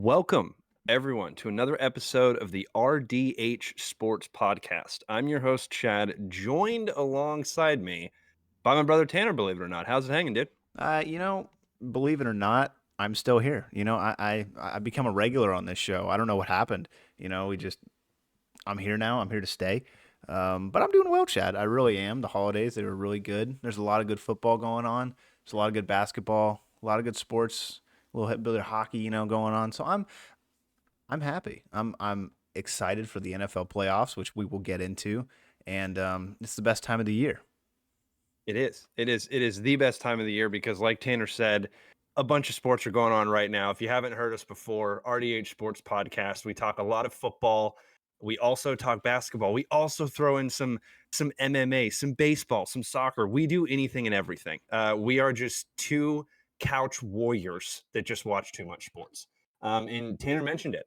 Welcome, everyone, to another episode of the RDH Sports Podcast. I'm your host, Chad, joined alongside me by my brother Tanner, believe it or not. How's it hanging, dude? Uh, you know, Believe it or not, I'm still here. I become a regular on this show. I don't know what happened. I'm here now. I'm here to stay. But I'm doing well, Chad. I really am. The holidays, they were really good. There's a lot of good football going on. There's a lot of good basketball, a lot of good sports, a little bit of hockey, going on. So I'm happy. I'm excited for the NFL playoffs, which we will get into, and it's the best time of the year. It is. It is the best time of the year because, like Tanner said, a bunch of sports are going on right now. If you haven't heard us before, RDH Sports Podcast, we talk a lot of football. We also talk basketball. We also throw in some MMA, some baseball, some soccer. We do anything and everything. We are just two couch warriors that just watch too much sports. And Tanner mentioned it.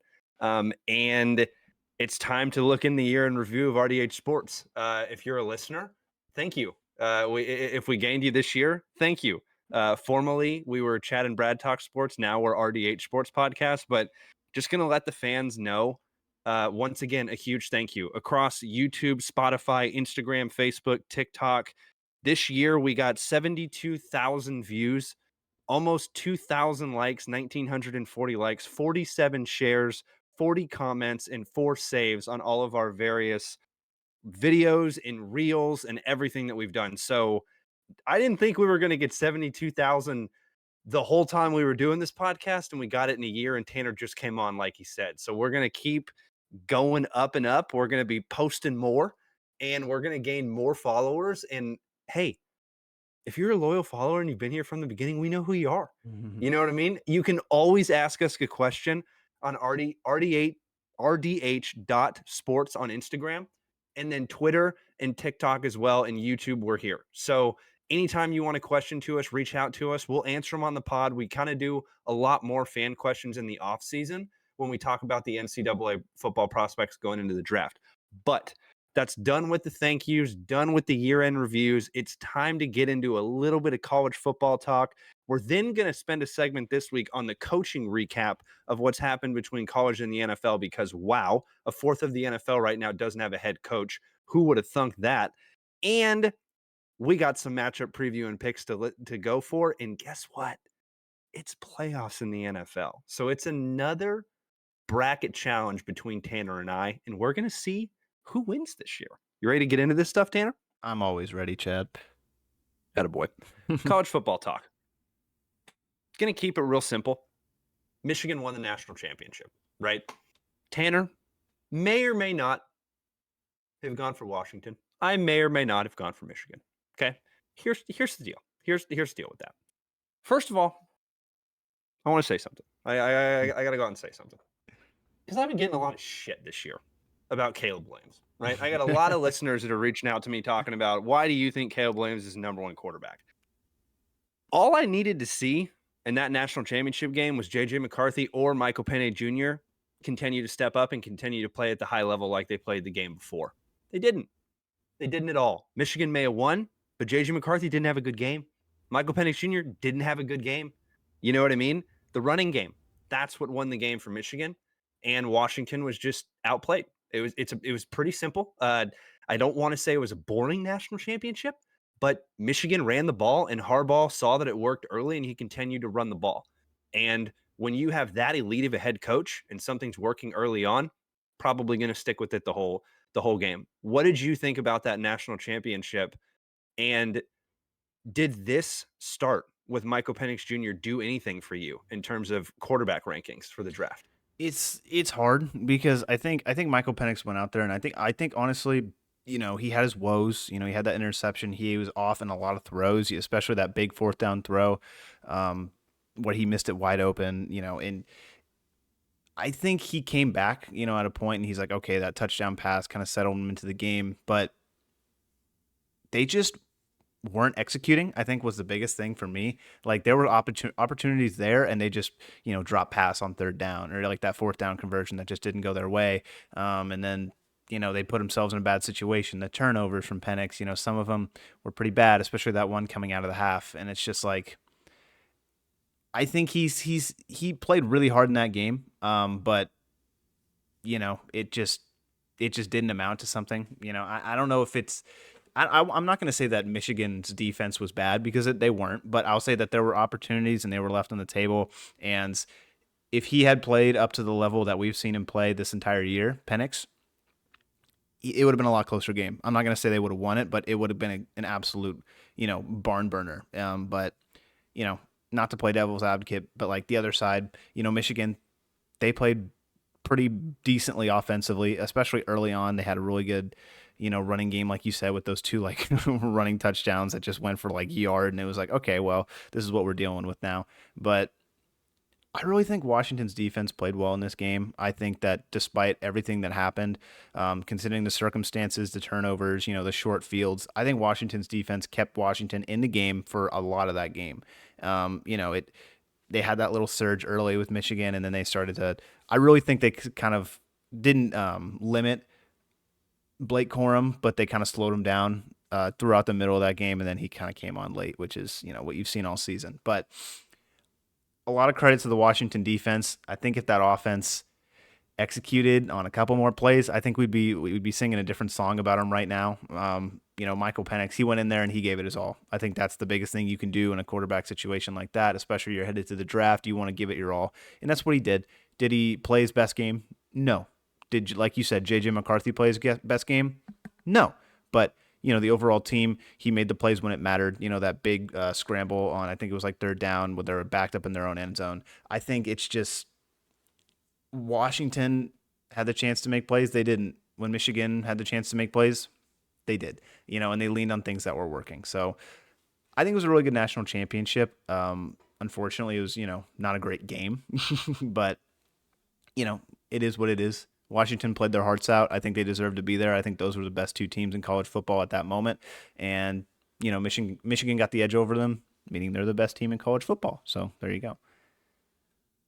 And it's time to look in the year in review of RDH Sports. If you're a listener, thank you. If we gained you this year, thank you. Formerly, we were Chad and Brad Talk Sports. Now we're RDH Sports Podcast. But just going to let the fans know, once again, a huge thank you. Across YouTube, Spotify, Instagram, Facebook, TikTok, this year we got 72,000 views, almost 2,000 likes, 1,940 likes, 47 shares, 40 comments, and 4 saves on all of our various videos and reels and everything that we've done. So I didn't think we were going to get 72,000 the whole time we were doing this podcast, and we got it in a year, and Tanner just came on, like he said. So we're going to keep going up and up. We're going to be posting more, and we're going to gain more followers. And hey, if you're a loyal follower and you've been here from the beginning, we know who you are. You know what I mean? You can always ask us a question on rdh.sports on Instagram, and then Twitter and TikTok as well, and YouTube, we're here. So anytime you want a question to us, reach out to us. We'll answer them on the pod. We kind of do a lot more fan questions in the off season when we talk about the NCAA football prospects going into the draft. But that's done with the thank yous, done with the year-end reviews. It's time to get into a little bit of college football talk. We're then going to spend a segment this week on the coaching recap of what's happened between college and the NFL because, wow, a fourth of the NFL right now doesn't have a head coach. Who would have thunk that? And we got some matchup preview and picks to go for. And guess what? It's playoffs in the NFL. So it's another bracket challenge between Tanner and I, and we're going to see who wins this year. You ready to get into this stuff, Tanner? I'm always ready, Chad. Attaboy. College football talk. Going to keep it real simple. Michigan won the national championship, right? Tanner may or may not have gone for Washington. I may or may not have gone for Michigan. Okay. Here's the deal. Here's the deal with that. First of all, I want to say something. I got to go out and say something. Because I've been getting a lot of shit this year about Caleb Williams, right? I got a lot of listeners that are reaching out to me talking about, why do you think Caleb Williams is the number one quarterback? All I needed to see in that national championship game was J.J. McCarthy or Michael Penix Jr. continue to step up and continue to play at the high level like they played the game before. They didn't. They didn't at all. Michigan may have won, but J.J. McCarthy didn't have a good game. Michael Penix Jr. didn't have a good game. You know what I mean? The running game, that's what won the game for Michigan. And Washington was just outplayed. It was pretty simple. I don't want to say it was a boring national championship, but Michigan ran the ball, and Harbaugh saw that it worked early, and he continued to run the ball. And when you have that elite of a head coach and something's working early on, probably going to stick with it the whole game. What did you think about that national championship? And did this start with Michael Penix Jr. do anything for you in terms of quarterback rankings for the draft? It's hard because I think Michael Penix went out there, and I think honestly, he had his woes. He had that interception. He was off in a lot of throws, especially that big fourth down throw, where he missed it wide open. And I think he came back, at a point, and he's like, okay, that touchdown pass kind of settled him into the game, but they just weren't executing, I think, was the biggest thing for me. Like, there were opportunities there, and they just, drop pass on third down, or like that fourth down conversion that just didn't go their way. And then, they put themselves in a bad situation. The turnovers from Penix, some of them were pretty bad, especially that one coming out of the half. And it's just like, I think he played really hard in that game, but it just didn't amount to something. I don't know if it's. I'm not going to say that Michigan's defense was bad because they weren't, but I'll say that there were opportunities and they were left on the table. And if he had played up to the level that we've seen him play this entire year, Penix, it would have been a lot closer game. I'm not going to say they would have won it, but it would have been an absolute, barn burner. But you know, not to play devil's advocate, but like the other side, Michigan, they played pretty decently offensively, especially early on. They had a really good, running game, like you said, with those two like running touchdowns that just went for like yard, and it was like, okay, well, this is what we're dealing with now. But I really think Washington's defense played well in this game. I think that despite everything that happened, considering the circumstances, the turnovers, the short fields, I think Washington's defense kept Washington in the game for a lot of that game. They had that little surge early with Michigan, and then they started to. I really think they kind of didn't limit Blake Corum, but they kind of slowed him down throughout the middle of that game, and then he kind of came on late, which is what you've seen all season. But a lot of credit to the Washington defense. I think if that offense executed on a couple more plays, I think we'd be singing a different song about him right now. Michael Penix, he went in there and he gave it his all. I think that's the biggest thing you can do in a quarterback situation like that, especially you're headed to the draft. You want to give it your all, and that's what he did. Did he play his best game? No. Did, like you said, JJ McCarthy play his best game? No. But the overall team, he made the plays when it mattered. That big scramble on, I think it was like third down, where they were backed up in their own end zone. I think it's just Washington had the chance to make plays. They didn't. When Michigan had the chance to make plays, they did. And they leaned on things that were working. So I think it was a really good national championship. Unfortunately, it was, not a great game, but, it is what it is. Washington played their hearts out. I think they deserved to be there. I think those were the best two teams in college football at that moment. And, Michigan got the edge over them, meaning they're the best team in college football. So there you go.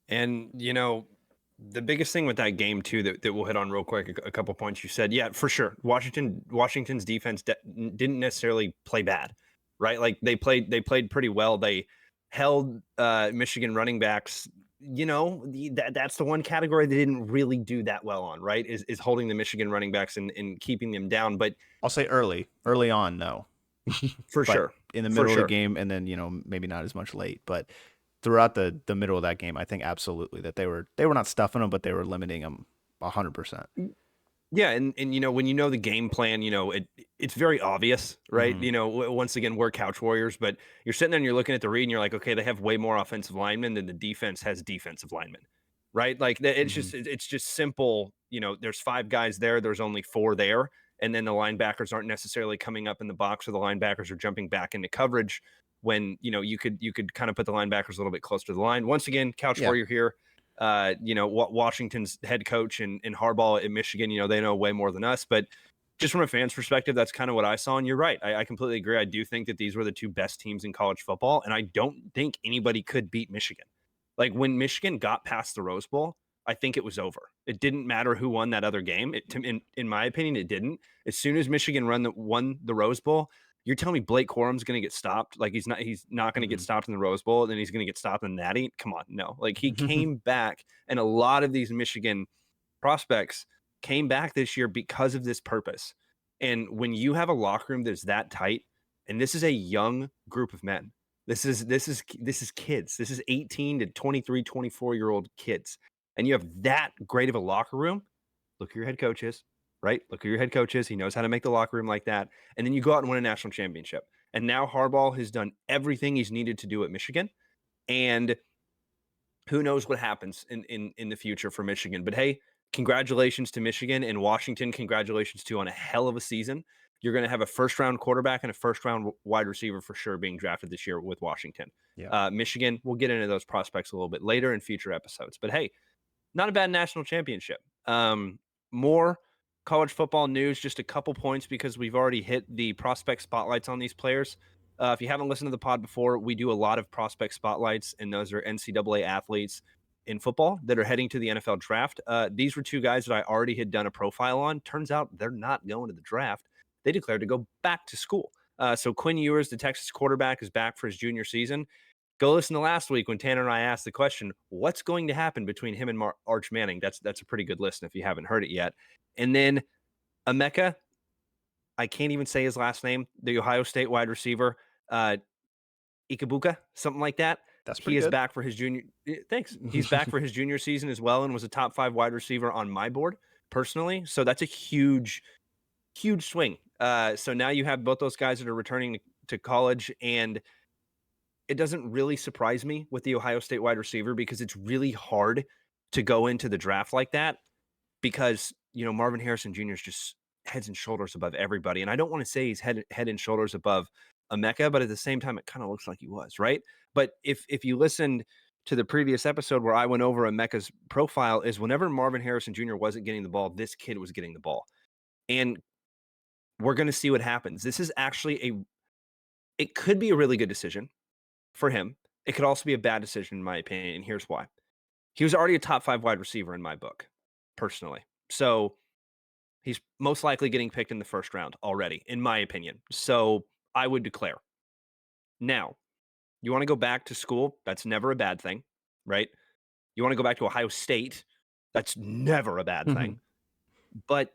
And, the biggest thing with that game too that we'll hit on real quick, a couple points you said, yeah, for sure. Washington's defense didn't necessarily play bad, right? Like they played pretty well. They held Michigan running backs. That's the one category they didn't really do that well on, right? Is holding the Michigan running backs and keeping them down. But I'll say early on, no, for but sure, in the middle of the game, and then maybe not as much late, but throughout the middle of that game, I think absolutely that they were not stuffing them, but they were limiting them 100%. Yeah, and when the game plan, it's very obvious, right? Once again, we're couch warriors, but you're sitting there and you're looking at the read and you're like, okay, they have way more offensive linemen than the defense has defensive linemen, right? Like Mm-hmm. it's just simple. There's 5 guys there, there's only 4 there, and then the linebackers aren't necessarily coming up in the box, or the linebackers are jumping back into coverage when you could kind of put the linebackers a little bit closer to the line. Once again, couch Yeah. warrior here. Washington's head coach and Harbaugh at Michigan, they know way more than us. But just from a fan's perspective, that's kind of what I saw. And you're right. I completely agree. I do think that these were the 2 best teams in college football. And I don't think anybody could beat Michigan. Like when Michigan got past the Rose Bowl, I think it was over. It didn't matter who won that other game. In my opinion, it didn't. As soon as Michigan won the Rose Bowl, you're telling me Blake Corum's going to get stopped? Like he's not going to get Mm-hmm. stopped in the Rose Bowl, and then he's going to get stopped in the Natty? Come on, no. Like he came back, and a lot of these Michigan prospects came back this year because of this purpose. And when you have a locker room that's that tight, and this is a young group of men, this is kids. This is 18 to 23, 24-year-old kids, and you have that great of a locker room. Look at your head coaches, right? Look at your head coaches. He knows how to make the locker room like that. And then you go out and win a national championship. And now Harbaugh has done everything he's needed to do at Michigan. And who knows what happens in the future for Michigan. But hey, congratulations to Michigan, and Washington. Congratulations to on a hell of a season. You're going to have a first round quarterback and a first round wide receiver for sure being drafted this year with Washington. Yeah. Michigan, we'll get into those prospects a little bit later in future episodes. But hey, not a bad national championship. More college football news, just a couple points because we've already hit the prospect spotlights on these players. If you haven't listened to the pod before, we do a lot of prospect spotlights, and those are NCAA athletes in football that are heading to the NFL draft. These were 2 guys that I already had done a profile on. Turns out they're not going to the draft. They declared to go back to school. So Quinn Ewers, the Texas quarterback, is back for his junior season. Go listen to last week when Tanner and I asked the question, what's going to happen between him and Arch Manning? That's a pretty good listen if you haven't heard it yet. And then Emeka, I can't even say his last name, the Ohio State wide receiver, Ikabuka, something like that. That's He pretty is good. back for his junior. Thanks. He's back for his junior season as well, and was a top 5 wide receiver on my board personally. So that's a huge, huge swing. So now you have both those guys that are returning to college, and it doesn't really surprise me with the Ohio State wide receiver because it's really hard to go into the draft like that because, Marvin Harrison Jr. is just heads and shoulders above everybody. And I don't want to say he's head and shoulders above Emeka, but at the same time, it kind of looks like he was, right? But if you listened to the previous episode where I went over Emeka's profile, is whenever Marvin Harrison Jr. wasn't getting the ball, this kid was getting the ball. And we're going to see what happens. This is actually it could be a really good decision for him. It could also be a bad decision, in my opinion. And here's why. He was already a top 5 wide receiver in my book, personally. So he's most likely getting picked in the first round already, in my opinion. So I would declare. Now, you want to go back to school? That's never a bad thing, right? You want to go back to Ohio State? That's never a bad thing. But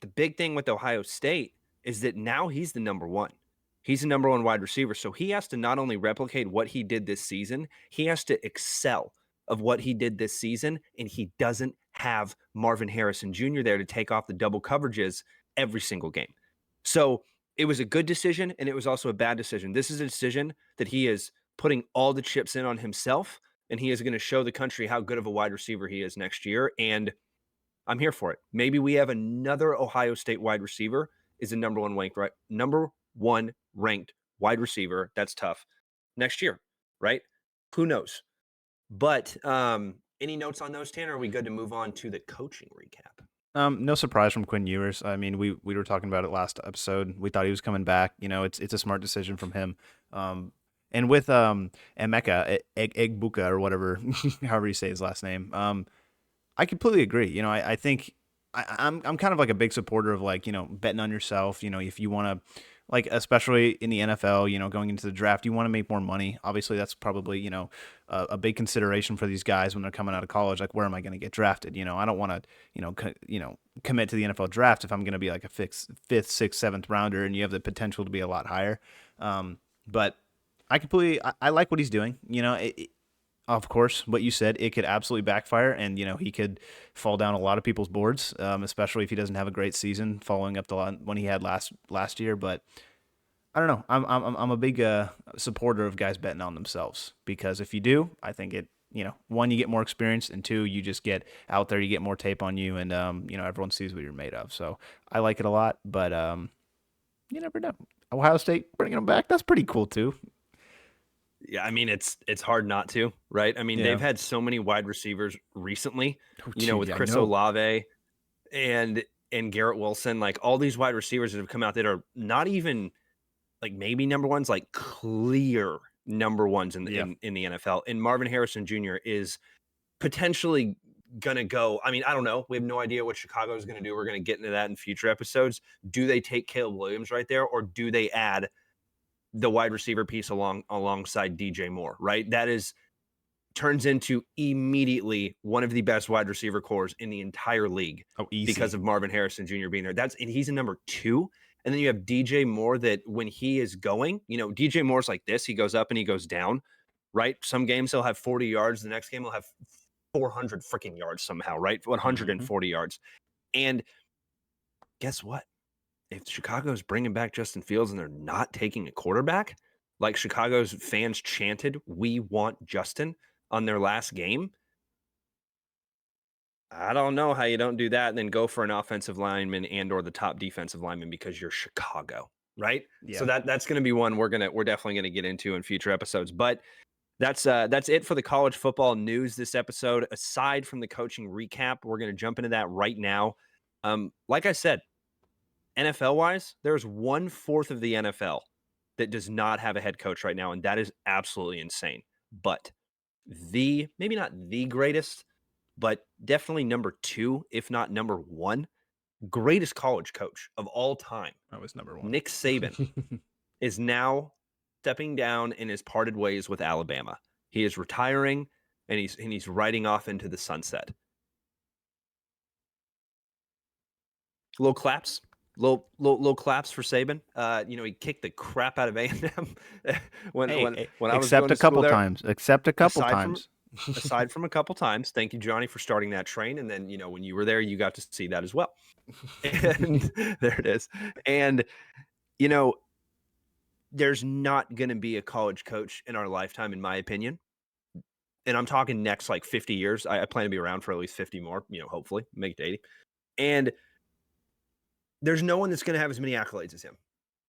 the big thing with Ohio State is that now he's the number one. He's the number one wide receiver. So he has to not only replicate what he did this season, he has to excel of what he did this season. And he doesn't have Marvin Harrison Jr. there to take off the double coverages every single game. So it was a good decision, and it was also a bad decision. This is a decision that he is putting all the chips in on himself, and he is going to show the country how good of a wide receiver he is next year. And I'm here for it. Maybe we have another Ohio State wide receiver is the number one ranked wide receiver. That's tough next year, right? Who knows? But any notes on those, Tanner? Are we good to move on to the coaching recap? No surprise from Quinn Ewers. I mean, we were talking about it last episode. We thought he was coming back. It's a smart decision from him. And with Emeka Egbuka or whatever, however you say his last name, I completely agree. I think I'm kind of like a big supporter of betting on yourself. If you want to, especially in the NFL, going into the draft, you want to make more money. Obviously, that's probably a big consideration for these guys when they're coming out of college. Like, where am I going to get drafted? I don't want to commit to the NFL draft if I'm going to be like a fifth, sixth, seventh rounder, and you have the potential to be a lot higher. But I like what he's doing. Of course, what you said, it could absolutely backfire, and he could fall down a lot of people's boards, especially if he doesn't have a great season following up the one he had last year. But I don't know. I'm a big supporter of guys betting on themselves, because if you do, I think it. One, you get more experience, and two, you just get out there, you get more tape on you, and everyone sees what you're made of. So I like it a lot, but you never know. Ohio State bringing them back, that's pretty cool too. Yeah, I mean, it's hard not to, right? I mean, Yeah. they've had so many wide receivers recently, with I Chris know. Olave and Garrett Wilson, like all these wide receivers that have come out that are not even like maybe number ones, like clear number ones in the NFL. And Marvin Harrison Jr. is potentially gonna go. I mean, I don't know. We have no idea what Chicago is gonna do. We're gonna get into that in future episodes. Do they take Caleb Williams right there, or do they add the wide receiver piece alongside DJ Moore, right? That turns into immediately one of the best wide receiver cores in the entire league. Oh, easy. Because of Marvin Harrison Jr. being there. And he's a number 2. And then you have DJ Moore, that when he is going, DJ Moore's like this, he goes up and he goes down, right? Some games he'll have 40 yards. The next game he'll have 400 freaking yards somehow, right? 140 yards. And guess what? If Chicago's bringing back Justin Fields and they're not taking a quarterback, like Chicago's fans chanted, "We want Justin" on their last game, I don't know how you don't do that and then go for an offensive lineman and or the top defensive lineman because you're Chicago, right? Yeah. So that's going to be one we're definitely going to get into in future episodes. But that's it for the college football news this episode. Aside from the coaching recap, we're going to jump into that right now. Like I said, NFL wise, there's 1/4 of the NFL that does not have a head coach right now, and that is absolutely insane. But maybe not the greatest, but definitely number 2, if not number 1, greatest college coach of all time, That was number 1. Nick Saban, is now stepping down and has parted ways with Alabama. He is retiring, and he's riding off into the sunset. Little claps, little claps for Saban. He kicked the crap out of A&M when Hey, I was except going a to school couple there. times. Except a couple Aside from times. aside from a couple times, thank you, Johnny, for starting that train. And then when you were there, you got to see that as well. And there it is. And there's not going to be a college coach in our lifetime, in my opinion. And I'm talking next like 50 years. I plan to be around for at least 50 more, hopefully make it 80. And there's no one that's going to have as many accolades as him.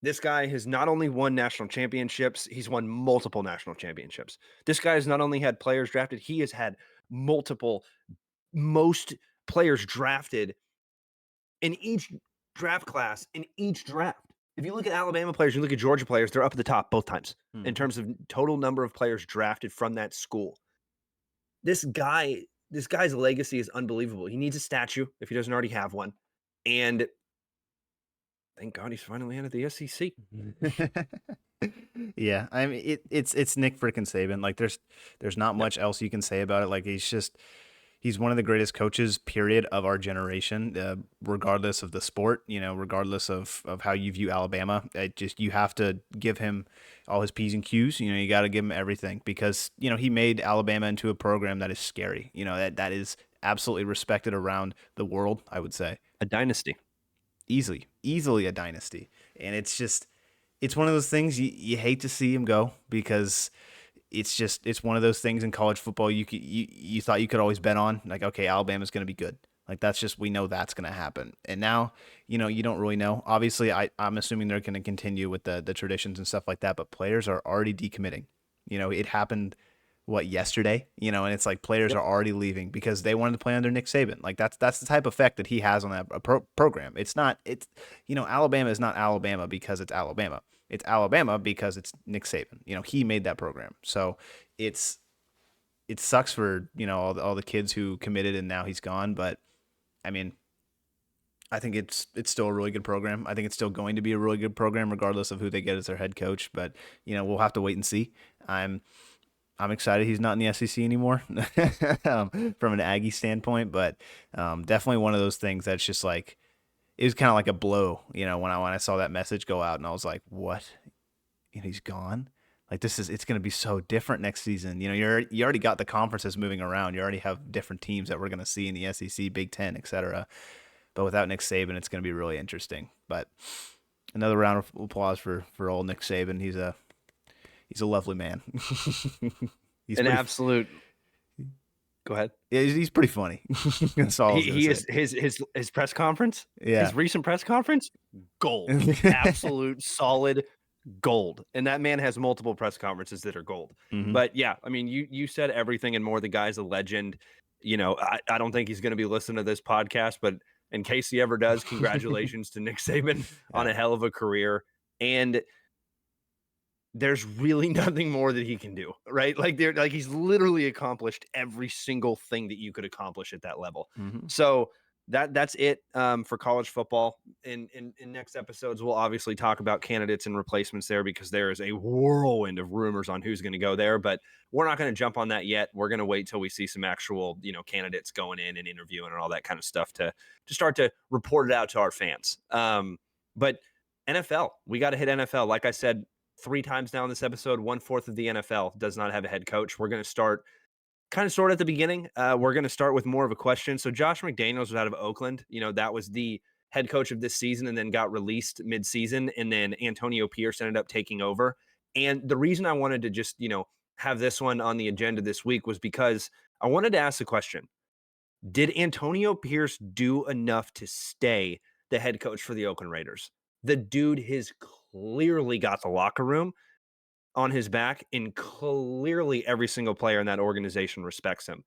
This guy has not only won national championships, he's won multiple national championships. This guy has not only had players drafted, he has had most players drafted in each draft class, in each draft. If you look at Alabama players, you look at Georgia players, they're up at the top both times in terms of total number of players drafted from that school. This guy's legacy is unbelievable. He needs a statue if he doesn't already have one. And thank God he's finally out of the SEC. Yeah, I mean it's Nick freaking Saban. Like there's not much else you can say about it. Like he's one of the greatest coaches, period, of our generation, regardless of the sport, regardless of how you view Alabama. You have to give him all his P's and Q's. You got to give him everything because, he made Alabama into a program that is scary. That is absolutely respected around the world, I would say. A dynasty. Easily a dynasty. And it's one of those things you hate to see him go because it's one of those things in college football you thought you could always bet on. Like, okay, Alabama's going to be good. Like we know that's going to happen. And now, you don't really know. Obviously, I'm assuming they're going to continue with the traditions and stuff like that, but players are already decommitting. It happened yesterday, and it's like players are already leaving because they wanted to play under Nick Saban. Like that's the type of effect that he has on that program. Alabama is not Alabama because it's Alabama. It's Alabama because it's Nick Saban. He made that program. So it sucks for, all the kids who committed and now he's gone. But I mean, I think it's still a really good program. I think it's still going to be a really good program regardless of who they get as their head coach. But, we'll have to wait and see. I'm excited he's not in the SEC anymore from an Aggie standpoint, but definitely one of those things that's just like, it was kind of like a blow, when I saw that message go out and I was like, what? He's gone? Like it's going to be so different next season. You already got the conferences moving around. You already have different teams that we're going to see in the SEC, Big Ten, etc. But without Nick Saban, it's going to be really interesting. But another round of applause for old Nick Saban. He's a lovely man. He's an absolute. Go ahead. Yeah, he's pretty funny. That's all he is. His press conference. Yeah. His recent press conference. Gold. Absolute solid gold. And that man has multiple press conferences that are gold. Mm-hmm. But yeah, I mean, you said everything and more. The guy's a legend. I don't think he's going to be listening to this podcast, but in case he ever does, congratulations to Nick Saban on a hell of a career. And there's really nothing more that he can do, right? Like he's literally accomplished every single thing that you could accomplish at that level. Mm-hmm. So that's it for college football. In next episodes, we'll obviously talk about candidates and replacements there because there is a whirlwind of rumors on who's going to go there, but we're not going to jump on that yet. We're going to wait till we see some actual, candidates going in and interviewing and all that kind of stuff to start to report it out to our fans. But NFL, we got to hit NFL. Like I said, 3 times now in this episode, 1/4 of the NFL does not have a head coach. We're going to start kind of sort of at the beginning. We're going to start with more of a question. So Josh McDaniels was out of Oakland. That was the head coach of this season and then got released mid-season. And then Antonio Pierce ended up taking over. And the reason I wanted to just, have this one on the agenda this week was because I wanted to ask the question, did Antonio Pierce do enough to stay the head coach for the Oakland Raiders? The dude has clearly got the locker room on his back, and clearly every single player in that organization respects him.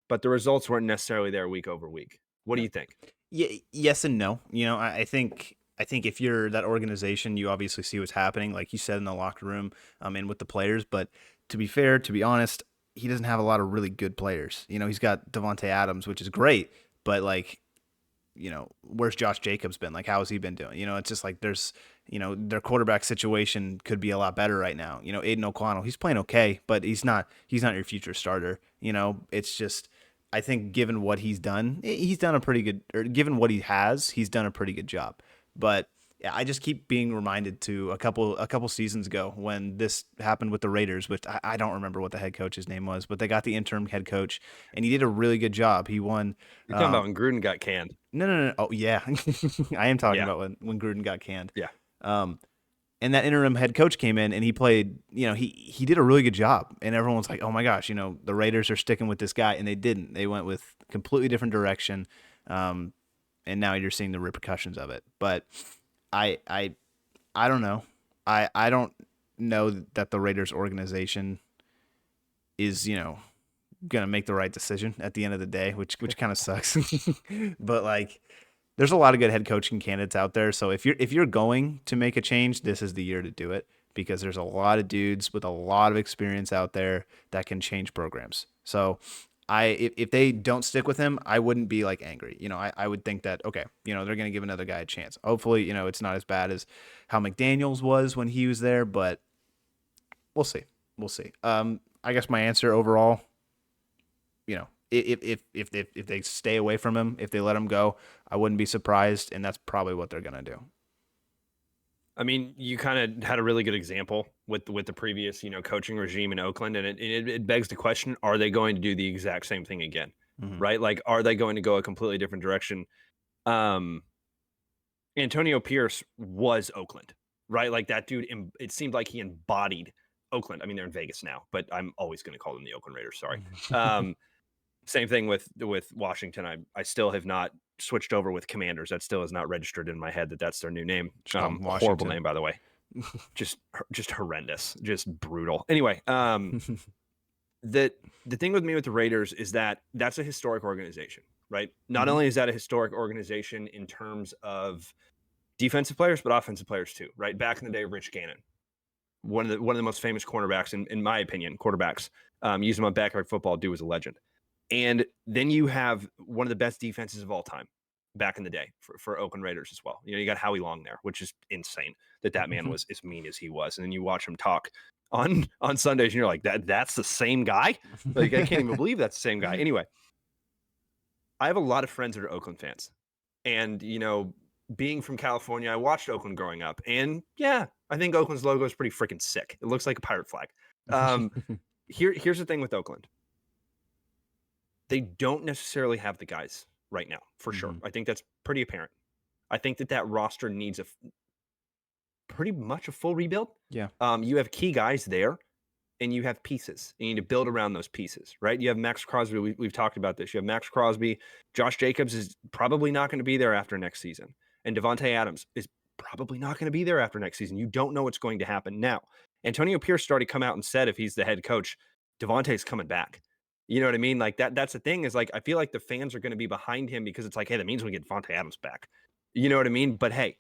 But the results weren't necessarily there week over week. What do you think? Yeah, yes and no. I think if you're that organization, you obviously see what's happening, like you said, in the locker room, and with the players. But to be fair, to be honest, he doesn't have a lot of really good players. He's got Devontae Adams, which is great, but where's Josh Jacobs been? Like, how has he been doing? It's just like their quarterback situation could be a lot better right now. Aiden O'Connell, he's playing okay, but he's not your future starter. It's just, I think given what he's done, he's done a pretty good, or given what he's done a pretty good job. But yeah, I just keep being reminded to a couple seasons ago when this happened with the Raiders, which I don't remember what the head coach's name was, but they got the interim head coach and he did a really good job. He won. You're talking about when Gruden got canned. No. Oh yeah, I am talking Yeah. about when Gruden got canned. Yeah. And that interim head coach came in and he played, he did a really good job. And everyone was like, oh my gosh, the Raiders are sticking with this guy. And they didn't. They went with completely different direction. And now you're seeing the repercussions of it. But I don't know. I don't know that the Raiders organization is, going to make the right decision at the end of the day, which kind of sucks. But like, there's a lot of good head coaching candidates out there. So if you're going to make a change, this is the year to do it, because there's a lot of dudes with a lot of experience out there that can change programs. So if they don't stick with him, I wouldn't be like angry. I would think that, okay, they're going to give another guy a chance. Hopefully, it's not as bad as how McDaniels was when he was there, but we'll see. We'll see. I guess my answer overall, if they stay away from him, if they let him go, I wouldn't be surprised, and that's probably what they're going to do. I mean, you kind of had a really good example with the previous, coaching regime in Oakland, and it begs the question: are they going to do the exact same thing again? Mm-hmm. Right? Like, are they going to go a completely different direction? Antonio Pierce was Oakland, right? Like that dude. It seemed like he embodied Oakland. I mean, they're in Vegas now, but I'm always going to call them the Oakland Raiders. Sorry. Same thing with Washington. I still have not switched over with Commanders. That still is not registered in my head that's their new name. Horrible name, by the way. just horrendous, just brutal. Anyway, the thing with me with the Raiders is that's a historic organization, right? Not only is that a historic organization in terms of defensive players, but offensive players too, right? Back in the day, Rich Gannon, one of the most famous cornerbacks, in my opinion, quarterbacks. Use him on backyard football, dude was a legend. And then you have one of the best defenses of all time back in the day for Oakland Raiders as well. You got Howie Long there, which is insane that man was as mean as he was. And then you watch him talk on Sundays and you're like, that's the same guy? Like, I can't even believe that's the same guy. Anyway, I have a lot of friends that are Oakland fans. And, being from California, I watched Oakland growing up. And yeah, I think Oakland's logo is pretty freaking sick. It looks like a pirate flag. Here's the thing with Oakland. They don't necessarily have the guys right now, for sure. I think that's pretty apparent. I think that roster needs pretty much a full rebuild. Yeah. You have key guys there, and you have pieces. You need to build around those pieces, right? You have Max Crosby. We've talked about this. You have Max Crosby. Josh Jacobs is probably not going to be there after next season. And Devontae Adams is probably not going to be there after next season. You don't know what's going to happen now. Antonio Pierce already come out and said if he's the head coach, Devontae's coming back. You know what I mean? Like that's the thing is like, I feel like the fans are going to be behind him because it's like, hey, that means we get Devontae Adams back. You know what I mean? But hey,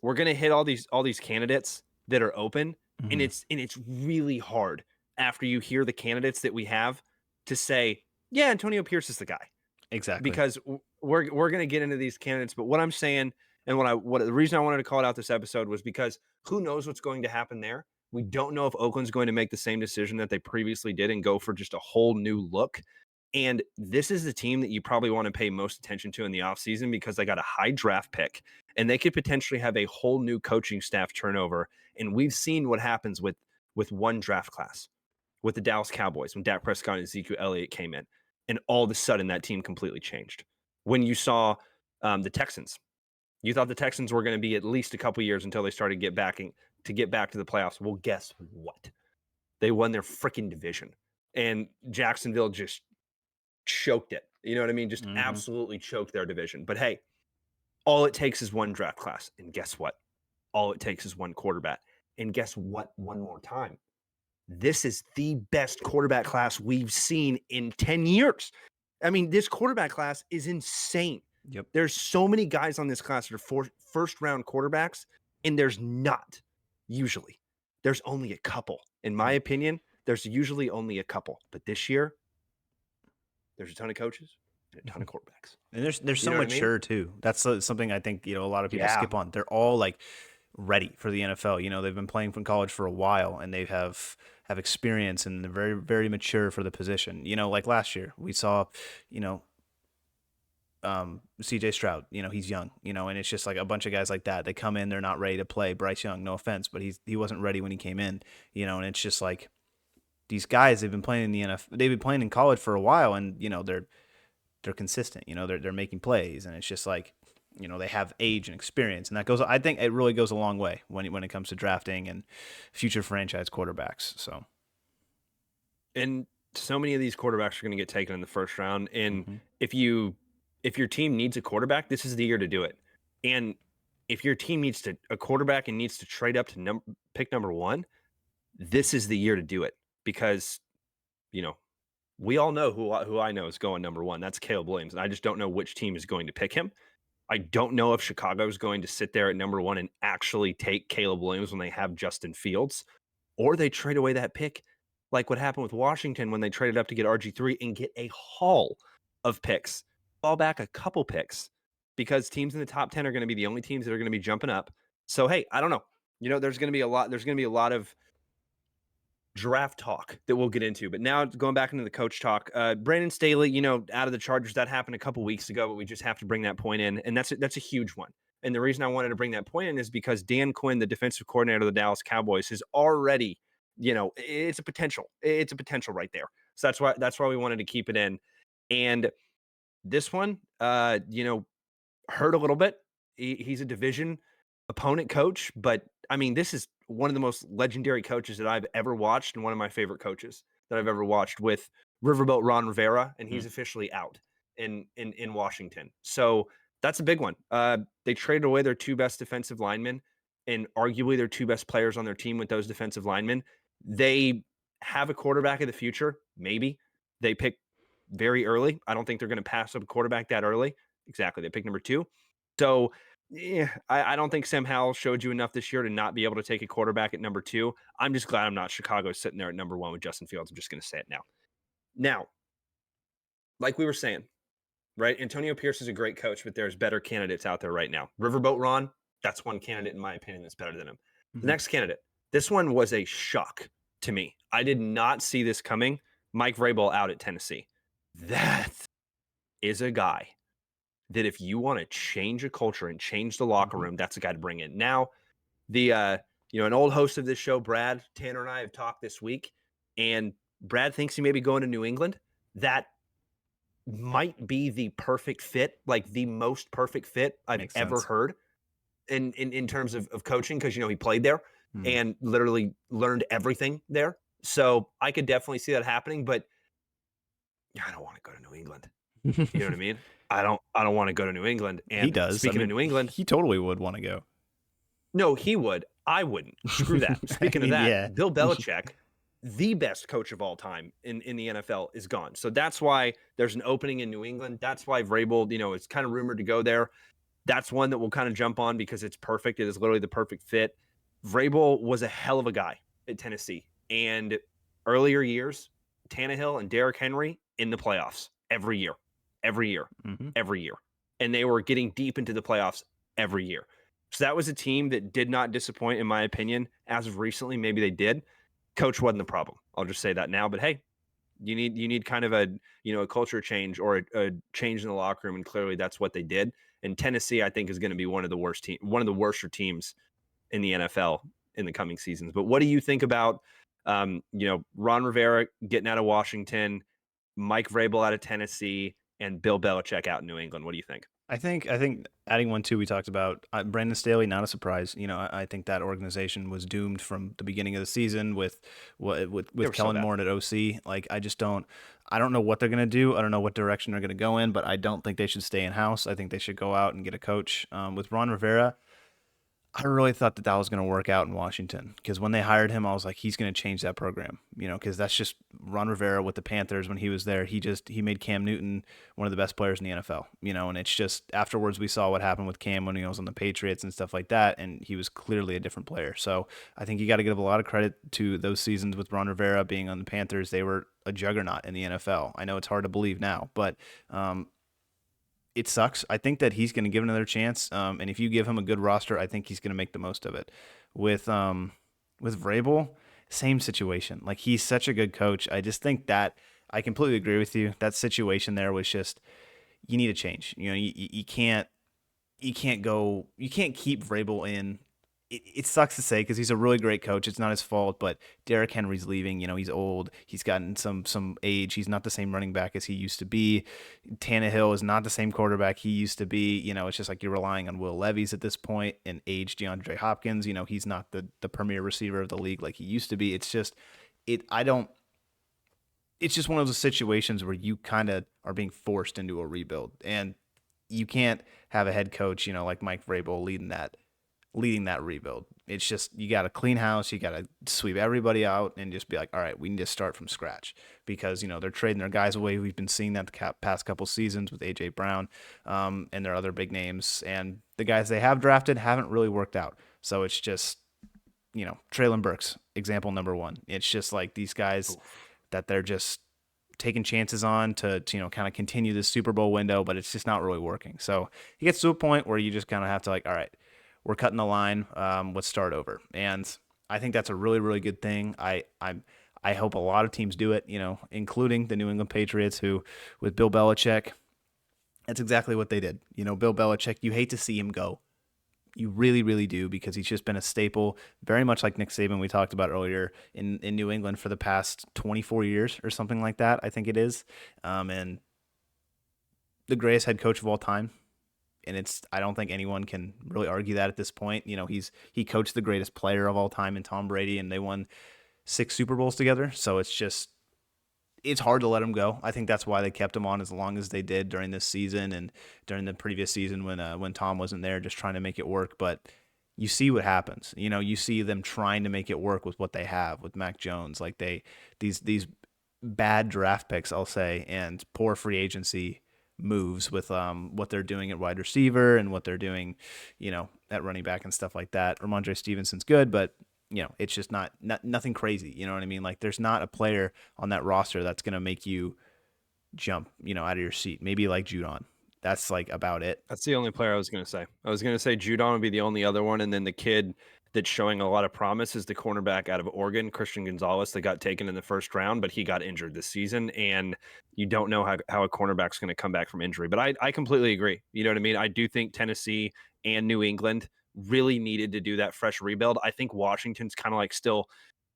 we're going to hit all these candidates that are open. And it's really hard after you hear the candidates that we have to say, yeah, Antonio Pierce is the guy. Exactly. Because we're going to get into these candidates. But what I'm saying, and the reason I wanted to call it out this episode was because who knows what's going to happen there? We don't know if Oakland's going to make the same decision that they previously did and go for just a whole new look. And this is the team that you probably want to pay most attention to in the offseason because they got a high draft pick and they could potentially have a whole new coaching staff turnover. And we've seen what happens with one draft class with the Dallas Cowboys when Dak Prescott and Ezekiel Elliott came in. And all of a sudden that team completely changed. When you saw the Texans, you thought the Texans were going to be at least a couple years until they started to get back to the playoffs. Well, guess what? They won their freaking division. And Jacksonville just choked it. You know what I mean? Just absolutely choked their division. But hey, all it takes is one draft class. And guess what? All it takes is one quarterback. And guess what? One more time. This is the best quarterback class we've seen in 10 years. I mean, this quarterback class is insane. Yep. There's so many guys on this class that are first-round quarterbacks, and there's not usually. There's only a couple. In my opinion, there's usually only a couple. But this year, there's a ton of coaches and a ton of quarterbacks. And they're so mature too. That's something I think, a lot of people skip on. They're all like ready for the NFL. They've been playing from college for a while, and they have experience, and they're very, very mature for the position. Like last year, we saw, you know, CJ Stroud, he's young, and it's just like a bunch of guys like that. They come in, they're not ready to play. Bryce Young, no offense, but he wasn't ready when he came in, and it's just like these guys, they've been playing in the NFL, they've been playing in college for a while, and they're consistent, they're making plays, and it's just like, they have age and experience, and that goes, I think it really goes a long way when it comes to drafting and future franchise quarterbacks. So, And so many of these quarterbacks are going to get taken in the first round. And mm-hmm. if your team needs a quarterback, this is the year to do it. And if your team needs a quarterback and needs to trade up to pick number 1, this is the year to do it, because we all know who I know is going number 1. That's Caleb Williams, and I just don't know which team is going to pick him. I don't know if Chicago is going to sit there at number 1 and actually take Caleb Williams when they have Justin Fields, or they trade away that pick like what happened with Washington when they traded up to get RG3 and get a haul of picks, fall back a couple picks, because teams in the top 10 are going to be the only teams that are going to be jumping up. So, hey, I don't know. There's going to be a lot of draft talk that we'll get into. But now going back into the coach talk, Brandon Staley, out of the Chargers, that happened a couple weeks ago, but we just have to bring that point in. And that's a huge one. And the reason I wanted to bring that point in is because Dan Quinn, the defensive coordinator of the Dallas Cowboys, has already, it's a potential. It's a potential right there. So that's why we wanted to keep it in. And this one, hurt a little bit. He's a division opponent coach, but I mean, this is one of the most legendary coaches that I've ever watched, and one of my favorite coaches that I've ever watched, with Riverboat Ron Rivera, and he's officially out in Washington. So that's a big one. They traded away their 2 best defensive linemen, and arguably their 2 best players on their team with those defensive linemen. They have a quarterback of the future, maybe. They pick very early. I don't think they're going to pass up a quarterback that early. Exactly. They pick number 2. So, yeah, I don't think Sam Howell showed you enough this year to not be able to take a quarterback at number 2. I'm just glad I'm not Chicago sitting there at number 1 with Justin Fields. I'm just going to say it now. Now, like we were saying, right? Antonio Pierce is a great coach, but there's better candidates out there right now. Riverboat Ron, that's one candidate, in my opinion, that's better than him. The next candidate, this one was a shock to me. I did not see this coming. Mike Vrabel out at Tennessee. That is a guy that if you want to change a culture and change the locker room, that's a guy to bring in. Now, an old host of this show, Brad, Tanner, and I have talked this week, and Brad thinks he may be going to New England. That might be the perfect fit, like the most perfect fit I've ever heard in terms of coaching, because, he played there and literally learned everything there. So I could definitely see that happening, but I don't want to go to New England. You know what I mean? I don't want to go to New England. And he does. Speaking of New England, he totally would want to go. No, he would. I wouldn't. Screw that. Speaking of that, yeah. Bill Belichick, the best coach of all time in the NFL, is gone. So that's why there's an opening in New England. That's why Vrabel, it's kind of rumored to go there. That's one that we'll kind of jump on because it's perfect. It is literally the perfect fit. Vrabel was a hell of a guy at Tennessee. And earlier years, Tannehill and Derrick Henry in the playoffs every year. And they were getting deep into the playoffs every year. So that was a team that did not disappoint, in my opinion. As of recently, maybe they did. Coach wasn't the problem. I'll just say that now. But hey, you need kind of a culture change or a change in the locker room, and clearly that's what they did. And Tennessee, I think, is going to be one of the worser teams in the NFL in the coming seasons. But what do you think about Ron Rivera getting out of Washington, Mike Vrabel out of Tennessee, and Bill Belichick out in New England? What do you think? I think adding one too, we talked about Brandon Staley, not a surprise. I think that organization was doomed from the beginning of the season with Kellen Moore at OC. Like, I don't know what they're gonna do. I don't know what direction they're gonna go in, but I don't think they should stay in house. I think they should go out and get a coach. With Ron Rivera, I really thought that was going to work out in Washington, because when they hired him, I was like, he's going to change that program, because that's just Ron Rivera with the Panthers. When he was there, he made Cam Newton one of the best players in the NFL, and it's just afterwards we saw what happened with Cam when he was on the Patriots and stuff like that, and he was clearly a different player. So I think you got to give a lot of credit to those seasons with Ron Rivera being on the Panthers. They were a juggernaut in the NFL. I know it's hard to believe now, but it sucks. I think that he's going to give it another chance. And if you give him a good roster, I think he's going to make the most of it. With Vrabel, same situation. Like he's such a good coach. I just think that I completely agree with you. That situation there was just you need a change. You can't you can't keep Vrabel in. It sucks to say because he's a really great coach. It's not his fault, but Derrick Henry's leaving. He's old. He's gotten some age. He's not the same running back as he used to be. Tannehill is not the same quarterback he used to be. It's just like you're relying on Will Levis at this point and aged DeAndre Hopkins. He's not the premier receiver of the league like he used to be. It's just it. I don't. It's just one of those situations where you kind of are being forced into a rebuild, and you can't have a head coach, like Mike Vrabel leading that rebuild. It's just you got to clean house, you got to sweep everybody out, and just be like, all right, we need to start from scratch because they're trading their guys away. We've been seeing that the past couple seasons with AJ Brown and their other big names, and the guys they have drafted haven't really worked out. So it's just Traylon Burks, example number one. It's just like these guys that they're just taking chances on to kind of continue this Super Bowl window, but it's just not really working. So he gets to a point where you just kind of have to all right, we're cutting the line. Let's start over. And I think that's a really, really good thing. I hope a lot of teams do it, including the New England Patriots, who with Bill Belichick, that's exactly what they did. Bill Belichick, you hate to see him go. You really, really do, because he's just been a staple, very much like Nick Saban we talked about earlier in New England for the past 24 years or something like that, I think it is. And the greatest head coach of all time. And I don't think anyone can really argue that at this point. He coached the greatest player of all time in Tom Brady, and they won 6 Super Bowls together. So it's hard to let him go. I think that's why they kept him on as long as they did during this season and during the previous season when Tom wasn't there, just trying to make it work. But you see what happens. You see them trying to make it work with what they have with Mac Jones. Like these bad draft picks, I'll say, and poor free agency moves with what they're doing at wide receiver and what they're doing, at running back and stuff like that. Ramondre Stevenson's good, but it's just not nothing crazy. You know what I mean? Like there's not a player on that roster that's going to make you jump, out of your seat. Maybe like Judon. That's like about it. That's the only player I was going to say. I was going to say Judon would be the only other one. And then the kid that's showing a lot of promise is the cornerback out of Oregon, Christian Gonzalez, that got taken in the first round, but he got injured this season. And you don't know how a cornerback's going to come back from injury. But I completely agree. You know what I mean? I do think Tennessee and New England really needed to do that fresh rebuild. I think Washington's kind of like still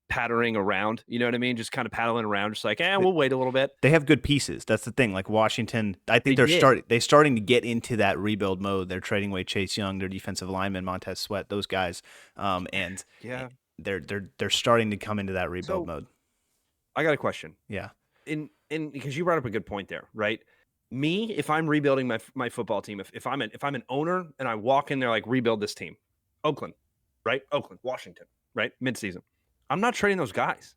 pattering around, you know what I mean? Just kind of paddling around, just like, we'll wait a little bit. They have good pieces. That's the thing. Like Washington, I think they're starting to get into that rebuild mode. They're trading away Chase Young, their defensive lineman, Montez Sweat, those guys, and yeah, they're starting to come into that rebuild mode. I got a question. Yeah, and because you brought up a good point there, right? Me, if I'm rebuilding my football team, if I'm an owner and I walk in there like rebuild this team, Oakland, right? Oakland, Washington, right? Midseason. I'm not trading those guys.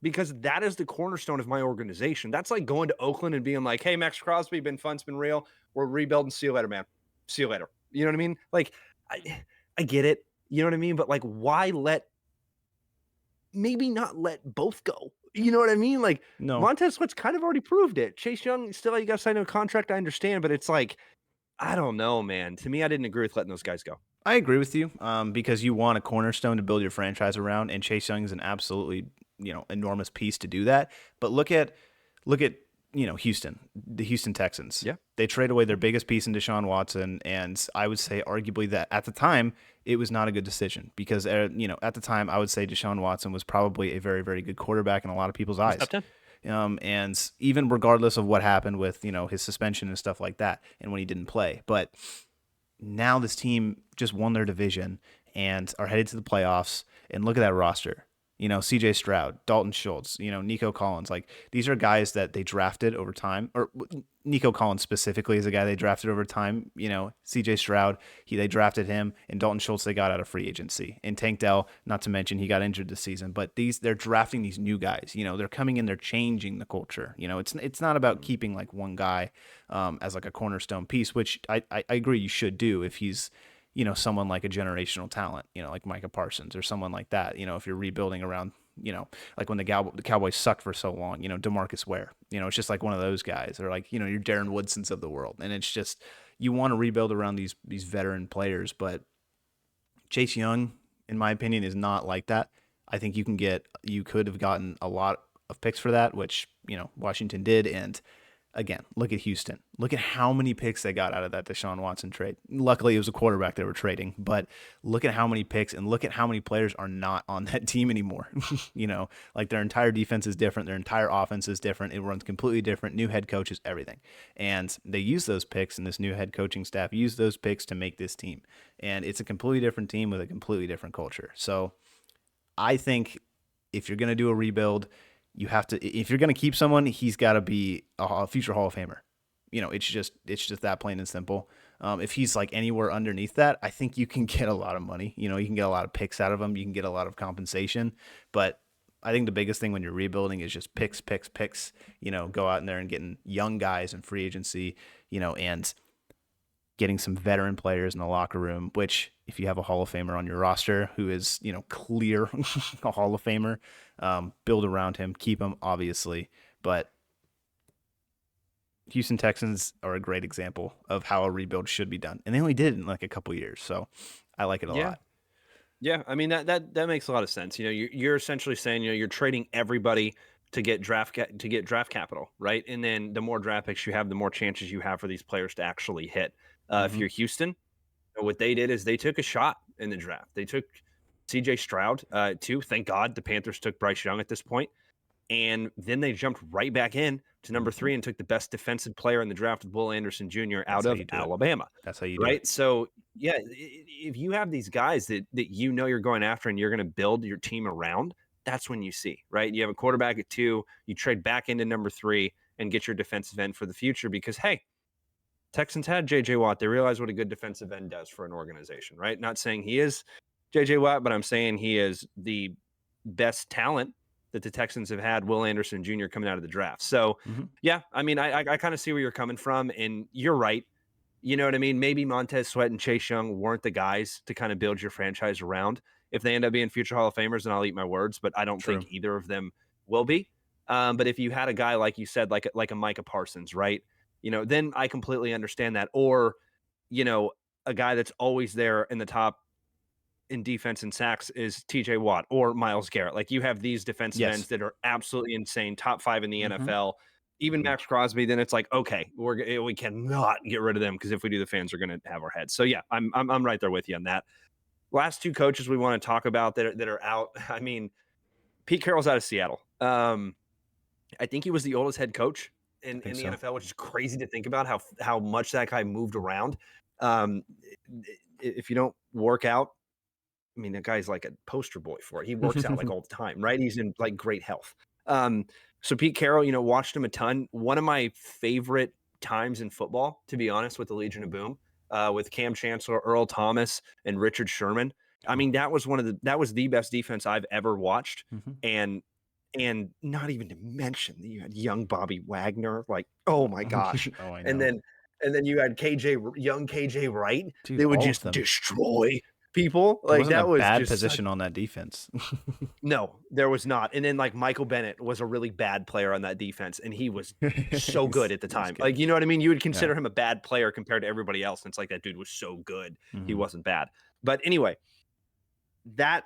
Because that is the cornerstone of my organization. That's like going to Oakland and being like, hey, Max Crosby, been fun, it's been real. We're rebuilding. See you later, man. See you later. You know what I mean? Like, I get it. You know what I mean? But like, why maybe not let both go? You know what I mean? Like, no. Montez Sweat's kind of already proved it. Chase Young, still, you got to sign a contract. I understand, but it's like, I don't know, man. To me, I didn't agree with letting those guys go. I agree with you because you want a cornerstone to build your franchise around, and Chase Young is an absolutely enormous piece to do that. But look at Houston, the Houston Texans. Yeah, they trade away their biggest piece in Deshaun Watson, and I would say arguably that at the time it was not a good decision because at the time I would say Deshaun Watson was probably a very, very good quarterback in a lot of people's eyes. And even regardless of what happened with his suspension and stuff like that, and when he didn't play, but now this team just won their division and are headed to the playoffs. And look at that roster. CJ Stroud, Dalton Schultz, Nico Collins. Like, these are guys that they drafted over time. Or Nico Collins specifically is a guy they drafted over time. CJ Stroud, they drafted him. And Dalton Schultz, they got out of free agency. And Tank Dell, not to mention, he got injured this season. But they're drafting these new guys. They're coming in, they're changing the culture. It's not about keeping like one guy as like a cornerstone piece, which I agree you should do if he's someone like a generational talent, like Micah Parsons or someone like that, if you're rebuilding around like when the Cowboys sucked for so long, DeMarcus Ware, it's just like one of those guys, or like, your Darren Woodsons of the world. And it's just, you want to rebuild around these veteran players, but Chase Young, in my opinion, is not like that. I think you could have gotten a lot of picks for that, which, Washington did. And again, look at Houston. Look at how many picks they got out of that Deshaun Watson trade. Luckily, it was a quarterback they were trading, but look at how many picks and look at how many players are not on that team anymore. Like their entire defense is different. Their entire offense is different. It runs completely different. New head coaches, everything. And they use those picks, and this new head coaching staff use those picks to make this team. And it's a completely different team with a completely different culture. So I think if you're going to do a rebuild, you have to, if you're going to keep someone, he's got to be a future Hall of Famer. It's just that plain and simple. If he's like anywhere underneath that, I think you can get a lot of money. You can get a lot of picks out of him. You can get a lot of compensation. But I think the biggest thing when you're rebuilding is just picks. Go out in there and getting young guys in free agency, and getting some veteran players in the locker room, which if you have a Hall of Famer on your roster who is, clear a Hall of Famer, build around him, keep him, obviously. But Houston Texans are a great example of how a rebuild should be done. And they only did it in like a couple years. So I like it a lot. Yeah. I mean, that makes a lot of sense. You're essentially saying, you're trading everybody to get draft capital, right? And then the more draft picks you have, the more chances you have for these players to actually hit. If you're Houston, what they did is they took a shot in the draft. They took C.J. Stroud, too. Thank God the Panthers took Bryce Young at this point. And then they jumped right back in to number 3 and took the best defensive player in the draft with Will Anderson Jr. out of Alabama. That's how you do right? it. So, yeah, if you have these guys that you're going after and you're going to build your team around, that's when you see, right? You have a quarterback at 2, you trade back into number 3 and get your defensive end for the future because, hey, Texans had J.J. Watt. They realize what a good defensive end does for an organization, right? Not saying he is J.J. Watt, but I'm saying he is the best talent that the Texans have had, Will Anderson Jr. coming out of the draft. So, yeah, I mean, I kind of see where you're coming from, and you're right. You know what I mean? Maybe Montez Sweat and Chase Young weren't the guys to kind of build your franchise around. If they end up being future Hall of Famers, then I'll eat my words, but I don't think either of them will be. But if you had a guy, like you said, like a Micah Parsons, right? Then I completely understand that. Or, a guy that's always there in the top in defense and sacks is TJ Watt or Myles Garrett. Like you have these defensive ends that are absolutely insane, top 5 in the NFL. Even Max Crosby, then it's like, okay, we cannot get rid of them because if we do, the fans are going to have our heads. So yeah, I'm right there with you on that. Last 2 coaches we want to talk about that are out. I mean, Pete Carroll's out of Seattle. I think he was the oldest head coach in the NFL, which is crazy to think about how much that guy moved around. If you don't work out, I mean, that guy's like a poster boy for it. He works out like all the time, right? He's in like great health. So Pete Carroll, watched him a ton. One of my favorite times in football, to be honest, with the Legion of Boom, with Cam Chancellor, Earl Thomas, and Richard Sherman. I mean, that was the best defense I've ever watched. And not even to mention that you had young Bobby Wagner, like, oh my gosh. I know. And then you had young KJ Wright. Dude, they would just destroy people. There like wasn't that a was bad just position on that defense. No, there was not. And then like Michael Bennett was a really bad player on that defense, and he was so good at the time. Like, you know what I mean? You would consider him a bad player compared to everybody else. And it's like that dude was so good. He wasn't bad. But anyway, that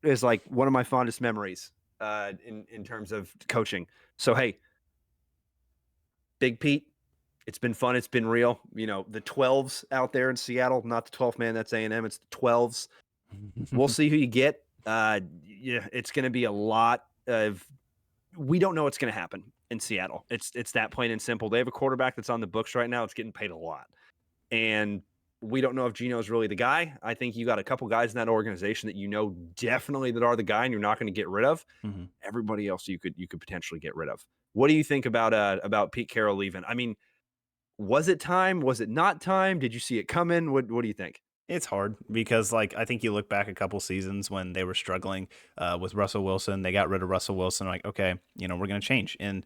is like one of my fondest memories in terms of coaching. So hey, Big Pete, it's been fun. It's been real. The 12s out there in Seattle, not the 12th man, that's A&M. It's the 12s. We'll see who you get. It's going to be a lot of. We don't know what's going to happen in Seattle. It's that plain and simple. They have a quarterback that's on the books right now. It's getting paid a lot, and we don't know if Geno is really the guy. I think you got a couple guys in that organization that definitely that are the guy, and you're not going to get rid of. Everybody else you could potentially get rid of. What do you think about Pete Carroll leaving? I mean, was it time? Was it not time? Did you see it coming? What do you think? It's hard because, like, I think you look back a couple seasons when they were struggling with Russell Wilson. They got rid of Russell Wilson. Like, okay, we're going to change. And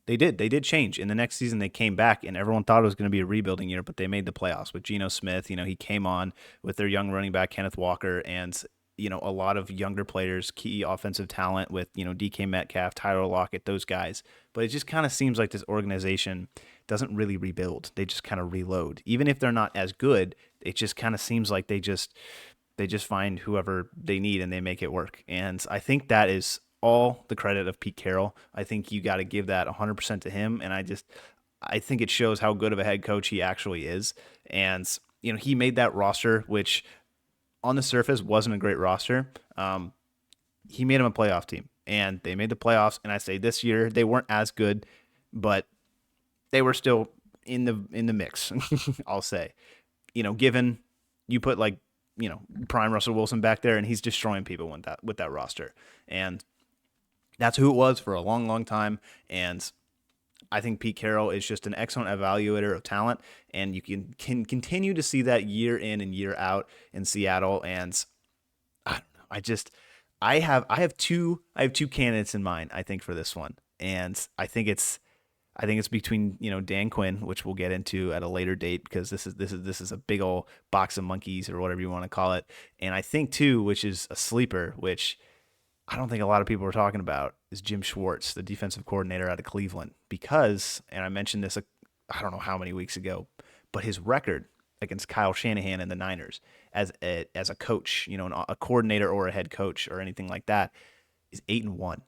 they did. They did change. In the next season, they came back, and everyone thought it was going to be a rebuilding year, but they made the playoffs with Geno Smith. He came on with their young running back, Kenneth Walker, and a lot of younger players, key offensive talent with, DK Metcalf, Tyler Lockett, those guys. But it just kind of seems like this organization doesn't really rebuild. They just kind of reload. Even if they're not as good, it just kind of seems like they just find whoever they need and they make it work. And I think that is all the credit of Pete Carroll. I think you got to give that 100% to him. And I think it shows how good of a head coach he actually is. And, he made that roster, which on the surface wasn't a great roster. He made him a playoff team, and they made the playoffs. And I say this year they weren't as good, but they were still in the mix. I'll say, given you put like prime Russell Wilson back there, and he's destroying people with that roster, and that's who it was for a long, long time. And I think Pete Carroll is just an excellent evaluator of talent, and you can continue to see that year in and year out in Seattle. And I don't know, I have two candidates in mind, I think, for this one, and I think it's between Dan Quinn, which we'll get into at a later date, because this is a big old box of monkeys or whatever you want to call it, and I think too, which is a sleeper, which I don't think a lot of people are talking about, is Jim Schwartz, the defensive coordinator out of Cleveland. Because, and I mentioned this, I don't know how many weeks ago, but his record against Kyle Shanahan and the Niners as a coach, a coordinator or a head coach or anything like that, is 8-1.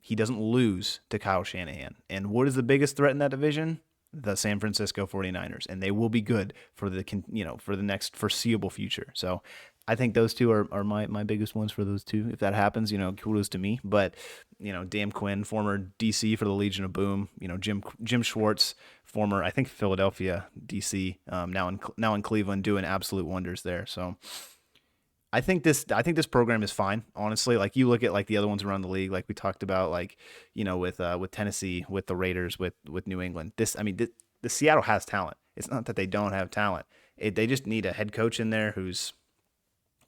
He doesn't lose to Kyle Shanahan. And what is the biggest threat in that division? The San Francisco 49ers, and they will be good for the next foreseeable future. So I think those two are my biggest ones for those two. If that happens, kudos to me. But Dan Quinn, former DC for the Legion of Boom, Jim Schwartz, former, I think, Philadelphia DC, now in Cleveland, doing absolute wonders there. So I think this program is fine, honestly. Like, you look at like the other ones around the league, like we talked about, like with Tennessee, with the Raiders, with New England. The Seattle has talent. It's not that they don't have talent. They just need a head coach in there who's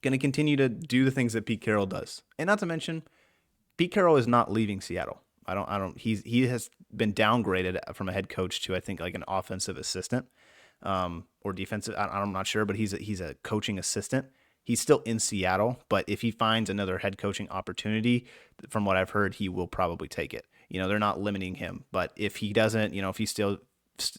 going to continue to do the things that Pete Carroll does. And not to mention, Pete Carroll is not leaving Seattle. He has been downgraded from a head coach to, I think, like an offensive assistant, or defensive. I'm not sure, but he's a coaching assistant. He's still in Seattle, but if he finds another head coaching opportunity, from what I've heard, he will probably take it. They're not limiting him, but if he doesn't, if he still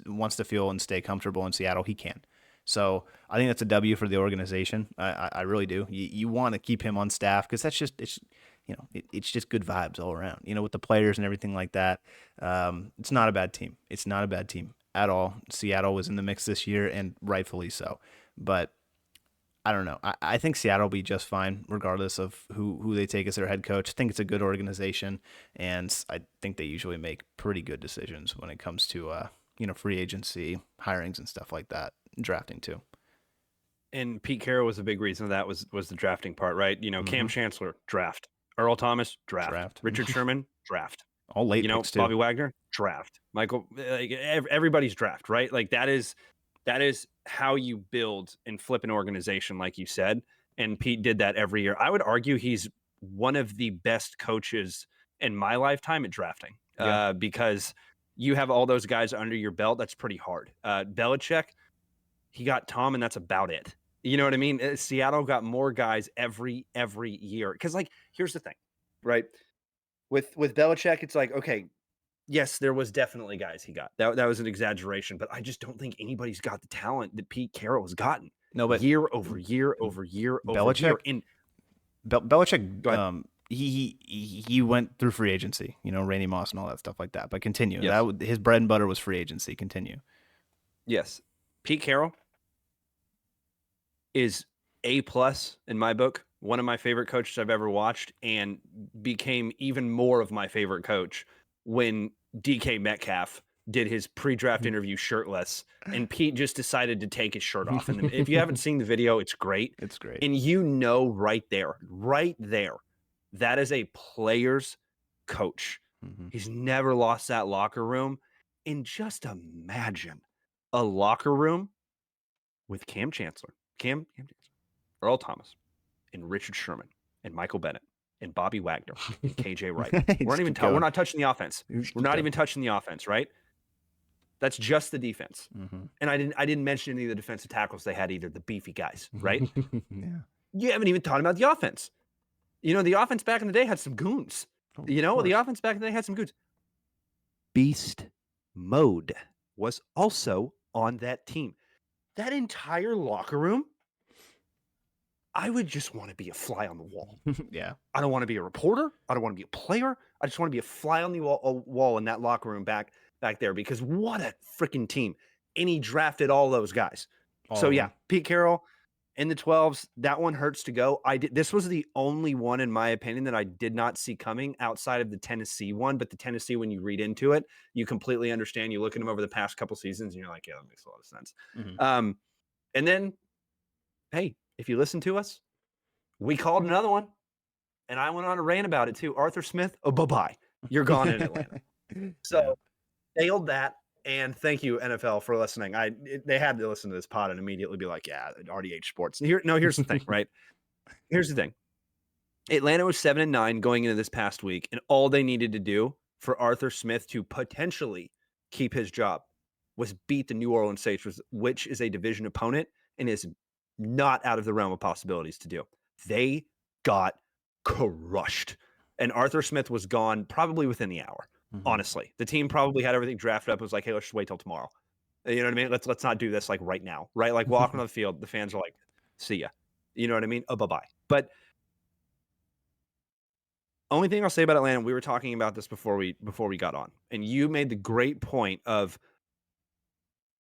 wants to feel and stay comfortable in Seattle, he can. So I think that's a W for the organization. I really do. You want to keep him on staff, because that's just it's just good vibes all around. With the players and everything like that. It's not a bad team. It's not a bad team at all. Seattle was in the mix this year, and rightfully so. But I don't know. I think Seattle will be just fine regardless of who they take as their head coach. I think it's a good organization, and I think they usually make pretty good decisions when it comes to free agency, hirings, and stuff like that. Drafting too. And Pete Carroll was a big reason that was the drafting part, right? Cam Chancellor, draft. Earl Thomas, draft. Richard Sherman, draft. All late picks too. Bobby Wagner, draft. Michael, like, everybody's draft, right? Like, that is how you build and flip an organization, like you said. And Pete did that every year. I would argue he's one of the best coaches in my lifetime at drafting, because you have all those guys under your belt. That's pretty hard. Belichick, he got Tom, and that's about it. You know what I mean? Seattle got more guys every year. Because, like, here's the thing, right? With Belichick, it's like, okay, yes, there was definitely guys he got. That was an exaggeration, but I just don't think anybody's got the talent that Pete Carroll has gotten. No, but year over year over year over Belichick, year. And Belichick, he went through free agency, Randy Moss and all that stuff like that. But continue. Yes. His bread and butter was free agency. Continue. Yes, Pete Carroll is A+ in my book. One of my favorite coaches I've ever watched, and became even more of my favorite coach when DK Metcalf did his pre-draft interview shirtless, and Pete just decided to take his shirt off. And if you haven't seen the video, it's great. It's great. And right there, that is a player's coach. Mm-hmm. He's never lost that locker room. And just imagine a locker room with Cam Chancellor, Earl Thomas, and Richard Sherman, and Michael Bennett, and Bobby Wagner, and KJ Wright. We're not touching the offense. We're not even touching the offense, right? That's just the defense. Mm-hmm. And I didn't mention any of the defensive tackles they had either, the beefy guys, right? Yeah. You haven't even talked about the offense. The offense back in the day had some goons. Oh, The offense back in the day had some goons. Beast mode was also on that team. That entire locker room, I would just want to be a fly on the wall. Yeah. I don't want to be a reporter. I don't want to be a player. I just want to be a fly on the wall in that locker room back there, because what a freaking team. And he drafted all those guys. All So of yeah, them. Pete Carroll in the 12s, that one hurts to go. This was the only one, in my opinion, that I did not see coming outside of the Tennessee one. But the Tennessee, when you read into it, you completely understand. You look at him over the past couple seasons and you're like, yeah, that makes a lot of sense. Mm-hmm. And then, hey, if you listen to us, we called another one. And I went on a rant about it too. Arthur Smith, bye-bye. You're gone in Atlanta. So nailed that. And thank you, NFL, for listening. They had to listen to this pod and immediately be like, yeah, RDH Sports. And here's the thing, right? Here's the thing. Atlanta was 7-9 going into this past week, and all they needed to do for Arthur Smith to potentially keep his job was beat the New Orleans Saints, which is a division opponent and is not out of the realm of possibilities to do. They got crushed. And Arthur Smith was gone probably within the hour. Mm-hmm. Honestly, the team probably had everything drafted up. It was like, hey, let's just wait till tomorrow. You know what I mean? Let's not do this like right now, right? Like walking on the field, the fans are like, see ya. You know what I mean? Bye-bye. But only thing I'll say about Atlanta, we were talking about this before we got on, and you made the great point of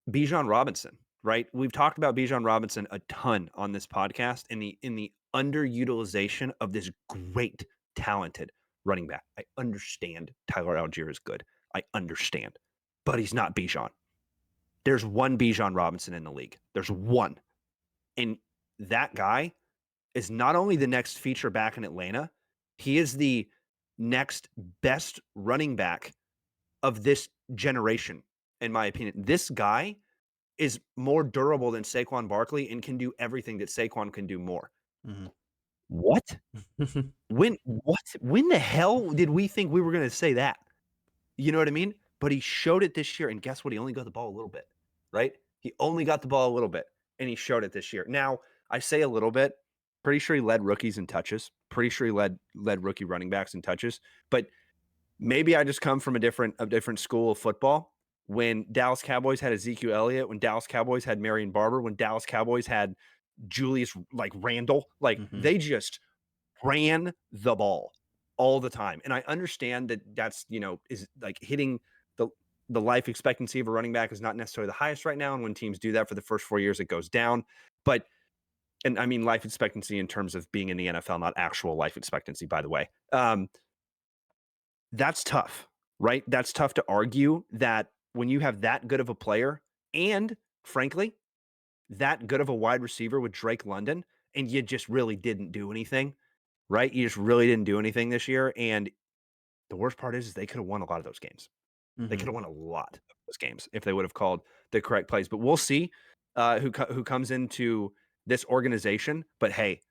Bijan Robinson, right? We've talked about Bijan Robinson a ton on this podcast in the underutilization of this great, talented running back. I understand Tyler Algier is good. I understand. But he's not Bijan. There's one Bijan Robinson in the league. There's one. And that guy is not only the next feature back in Atlanta, he is the next best running back of this generation, in my opinion. This guy is more durable than Saquon Barkley and can do everything that Saquon can do more. Mm-hmm. What? When the hell did we think we were going to say that? You know what I mean? But he showed it this year, and guess what? He only got the ball a little bit, right? He only got the ball a little bit, and he showed it this year. Now, I say a little bit. Pretty sure he led rookies in touches. Pretty sure he led rookie running backs in touches. But maybe I just come from a different school of football. When Dallas Cowboys had Ezekiel Elliott, when Dallas Cowboys had Marion Barber, when Dallas Cowboys had Julius Randle, they just ran the ball all the time. And I understand that that's, is like hitting the life expectancy of a running back is not necessarily the highest right now. And when teams do that for the first 4 years, it goes down. But, and I mean life expectancy in terms of being in the NFL, not actual life expectancy, by the way. That's tough, right? That's tough to argue that when you have that good of a player and, frankly, that good of a wide receiver with Drake London, and you just really didn't do anything, right? You just really didn't do anything this year. And the worst part is they could have won a lot of those games. Mm-hmm. They could have won a lot of those games if they would have called the correct plays. But we'll see who comes into this organization. But hey,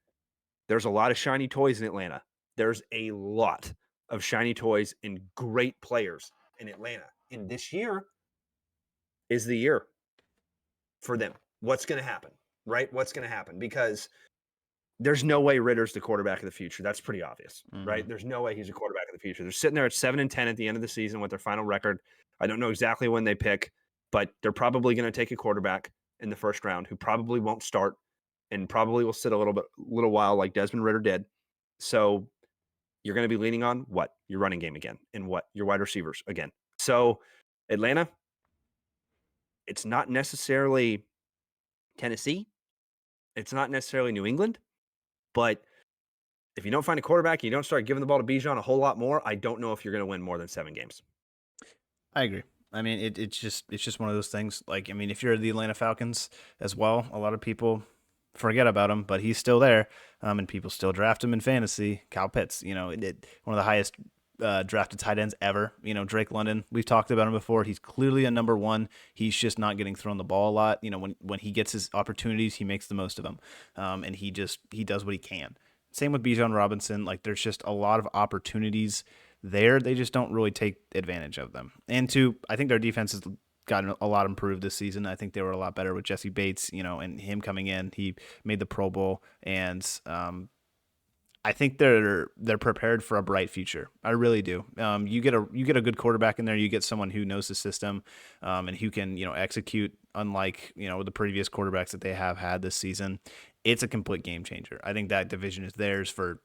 there's a lot of shiny toys in Atlanta. There's a lot of shiny toys and great players in Atlanta. And this year is the year for them. What's going to happen, right? What's going to happen? Because there's no way Ritter's the quarterback of the future. That's pretty obvious, right? There's no way he's a quarterback of the future. They're sitting there at 7-10 at the end of the season with their final record. I don't know exactly when they pick, but they're probably going to take a quarterback in the first round who probably won't start and probably will sit a little while like Desmond Ridder did. So you're going to be leaning on what? Your running game again, and what? Your wide receivers again. So Atlanta, it's not necessarily Tennessee. It's not necessarily New England. But if you don't find a quarterback, you don't start giving the ball to Bijan a whole lot more, I don't know if you're going to win more than 7 games. I agree. I mean, it's just one of those things. Like, I mean, if you're the Atlanta Falcons as well, a lot of people forget about him, but he's still there, and people still draft him in fantasy. Kyle Pitts, one of the highest drafted tight ends ever. Drake London, we've talked about him before. He's clearly a number one. He's just not getting thrown the ball a lot. When he gets his opportunities, he makes the most of them, and he does what he can. Same with Bijan Robinson. Like, there's just a lot of opportunities there. They just don't really take advantage of them. And I think their defense is gotten a lot improved this season. I think they were a lot better with Jesse Bates, and him coming in. He made the Pro Bowl, and I think they're prepared for a bright future. I really do. You get a good quarterback in there. You get someone who knows the system, and who can execute. Unlike the previous quarterbacks that they have had this season, it's a complete game changer. I think that division is theirs for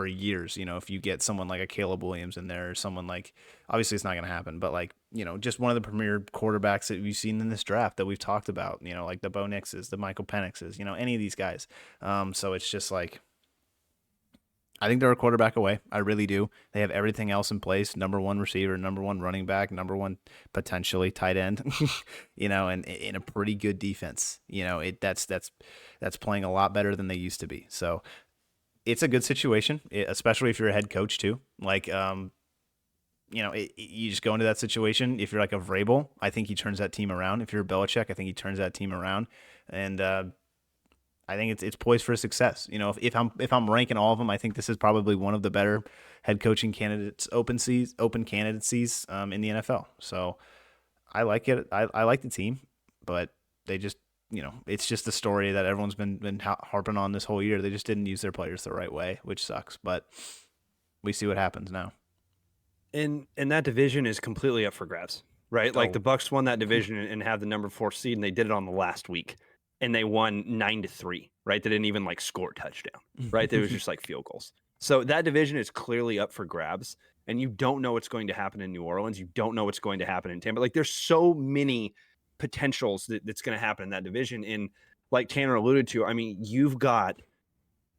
years. If you get someone like a Caleb Williams in there, or someone like, obviously it's not going to happen, but like just one of the premier quarterbacks that we've seen in this draft that we've talked about. Like the Bo Nixes, the Michael Penixes, any of these guys. So it's just like, I think they're a quarterback away. I really do. They have everything else in place. Number one receiver, number one running back, number one potentially tight end, and in a pretty good defense. That's playing a lot better than they used to be. So it's a good situation, especially if you're a head coach too. Like, you just go into that situation. If you're like a Vrabel, I think he turns that team around. If you're a Belichick, I think he turns that team around. And I think it's poised for success. If I'm ranking all of them, I think this is probably one of the better head coaching candidates, open candidacies in the NFL. So I like it. I like the team, but they just it's just the story that everyone's been harping on this whole year. They just didn't use their players the right way, which sucks. But we see what happens now. And that division is completely up for grabs, right? Like the Bucs won that division and have the number 4 seed, and they did it on the last week. And they won 9-3, right? They didn't even like score a touchdown, right? It was just like field goals. So that division is clearly up for grabs, and you don't know what's going to happen in New Orleans. You don't know what's going to happen in Tampa. Like there's so many potentials that's going to happen in that division. And like Tanner alluded to, I mean, you've got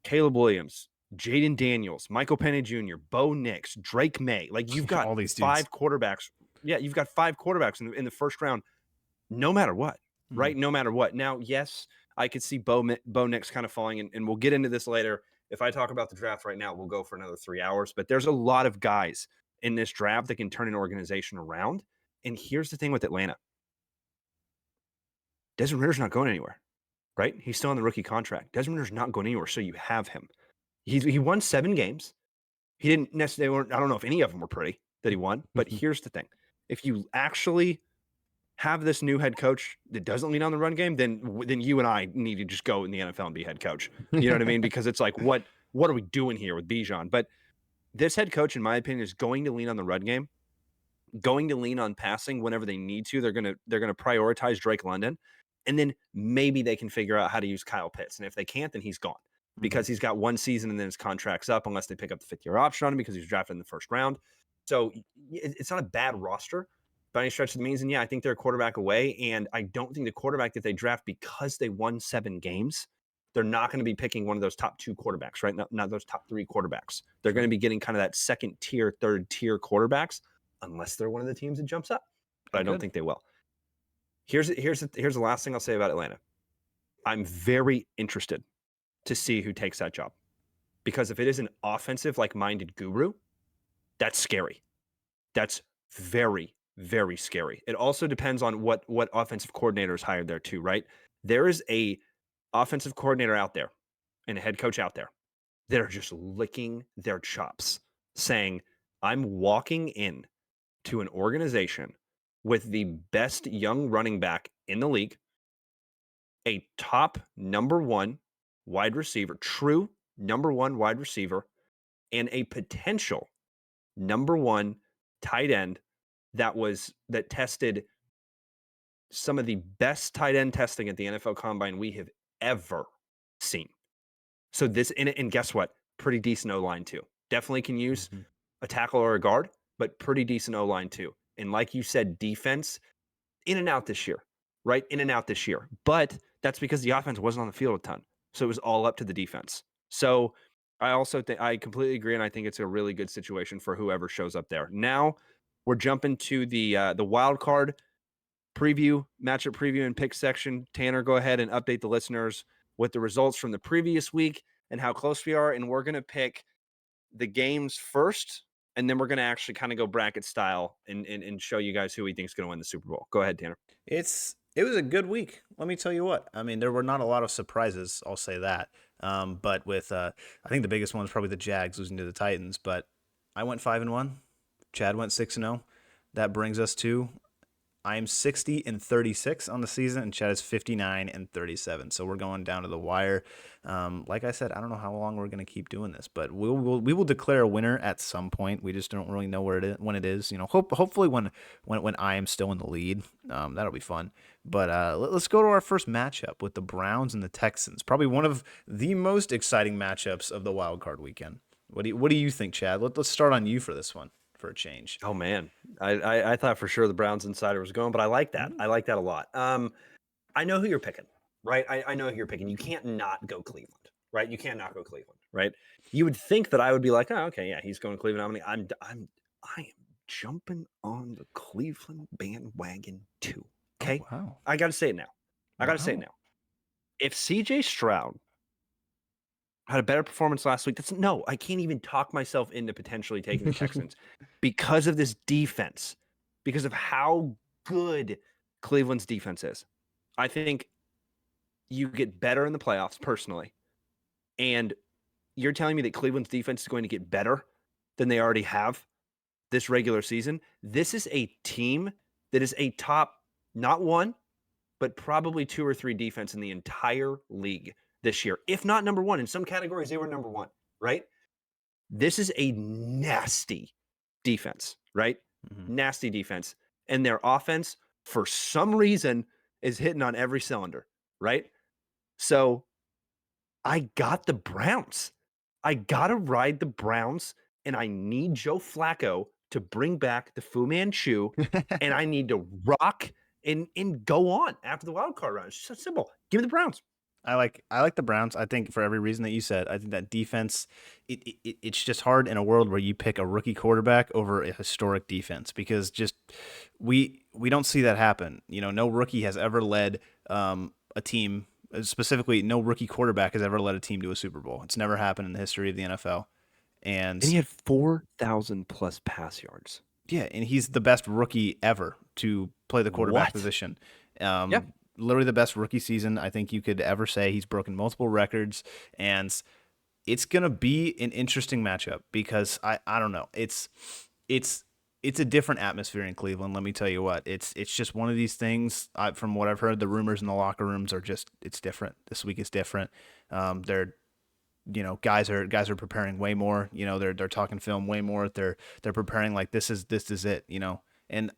Caleb Williams, Jaden Daniels, Michael Penny Jr., Bo Nix, Drake May. Like you've got all these 5 quarterbacks. Yeah, you've got 5 quarterbacks in the first round, no matter what. Right? No matter what. Now, yes, I could see Bo Nix kind of falling, and we'll get into this later. If I talk about the draft right now, we'll go for another 3 hours. But there's a lot of guys in this draft that can turn an organization around. And here's the thing with Atlanta. Desmond Ritter's not going anywhere, right? He's still on the rookie contract. Desmond Ritter's not going anywhere, so you have him. He won 7 games. He didn't necessarily, I don't know if any of them were pretty that he won, but here's the thing. If you actually have this new head coach that doesn't lean on the run game, then you and I need to just go in the NFL and be head coach. You know what I mean? Because it's like, what are we doing here with Bijan? But this head coach, in my opinion, is going to lean on the run game, going to lean on passing whenever they need to. They're gonna prioritize Drake London, and then maybe they can figure out how to use Kyle Pitts. And if they can't, then he's gone because he's got 1 season and then his contract's up unless they pick up the 5th-year option on him because he was drafted in the first round. So it's not a bad roster by any stretch of the means. And yeah, I think they're a quarterback away. And I don't think the quarterback that they draft, because they won 7 games, they're not going to be picking one of those top 2 quarterbacks, right? Not those top 3 quarterbacks. They're going to be getting kind of that 2nd tier, 3rd tier quarterbacks, unless they're one of the teams that jumps up. But I don't think they will. Here's the last thing I'll say about Atlanta. I'm very interested to see who takes that job, because if it is an offensive, like-minded guru, that's scary. That's very, very scary. It also depends on what offensive coordinator is hired there too, right? There is a offensive coordinator out there and a head coach out there that are just licking their chops, saying, I'm walking in to an organization with the best young running back in the league, a top number 1 wide receiver, true number 1 wide receiver, and a potential number 1 tight end that tested some of the best tight end testing at the NFL Combine we have ever seen. So this, and guess what? Pretty decent O-line too. Definitely can use a tackle or a guard, but pretty decent O-line too. And like you said, defense, in and out this year, right? In and out this year. But that's because the offense wasn't on the field a ton. So it was all up to the defense. So I also think, I completely agree, and I think it's a really good situation for whoever shows up there. Now we're jumping to the wild card preview, matchup preview, and pick section. Tanner, go ahead and update the listeners with the results from the previous week and how close we are. And we're going to pick the games first, and then we're going to actually kind of go bracket style and show you guys who we think is going to win the Super Bowl. Go ahead, Tanner. It was a good week. Let me tell you what. I mean, there were not a lot of surprises. I'll say that. But with, I think the biggest one was probably the Jags losing to the Titans. But I went 5-1. Chad went 6-0. That brings us to I'm 60-36 on the season, and Chad is 59-37. So we're going down to the wire. Like I said, I don't know how long we're going to keep doing this, but we will declare a winner at some point. We just don't really know where it is, when it is. Hopefully when I am still in the lead, that'll be fun. But let's go to our first matchup with the Browns and the Texans. Probably one of the most exciting matchups of the wild card weekend. What do you think, Chad? Let's start on you for this one for a change. Oh man, I thought for sure the Browns insider was going, but I like that. Mm. I like that a lot. I know who you're picking, right? I know who you're picking. You can't not go Cleveland, right? You can't not go Cleveland, right? You would think that I would be like, oh, okay, yeah, he's going Cleveland. I am jumping on the Cleveland bandwagon too. Oh Okay, wow, I got to say it now. I got to say it wow. now. If CJ Stroud had a better performance last week, no, I can't even talk myself into potentially taking the Texans because of this defense, because of how good Cleveland's defense is. I think you get better in the playoffs personally. And you're telling me that Cleveland's defense is going to get better than they already have this regular season. This is a team that is a top, not one, but probably two or three defense in the entire league this year. If not number one, in some categories, they were number one, right? This is a nasty defense, right? Mhm. Nasty defense. And their offense, for some reason, is hitting on every cylinder, right? So I got the Browns. I got to ride the Browns, and I need Joe Flacco to bring back the Fu Manchu, and I need to rock and go on after the wild card round. It's just so simple. Give me the Browns. I like the Browns. I think for every reason that you said, I think that defense, it's just hard in a world where you pick a rookie quarterback over a historic defense because just we don't see that happen. No rookie has ever led a team. Specifically, no rookie quarterback has ever led a team to a Super Bowl. It's never happened in the history of the NFL. And And he had 4,000 plus pass yards. yeah, and he's the best rookie ever to play the quarterback What? position. Yeah. Literally the best rookie season I think you could ever say. He's broken multiple records, and it's gonna be an interesting matchup because I don't know. It's it's a different atmosphere in Cleveland. Let me tell you what. It's just one of these things. From what I've heard, the rumors in the locker rooms are just it's different. This week is different. They're guys are preparing way more. They're talking film way more. They're preparing like this is it. And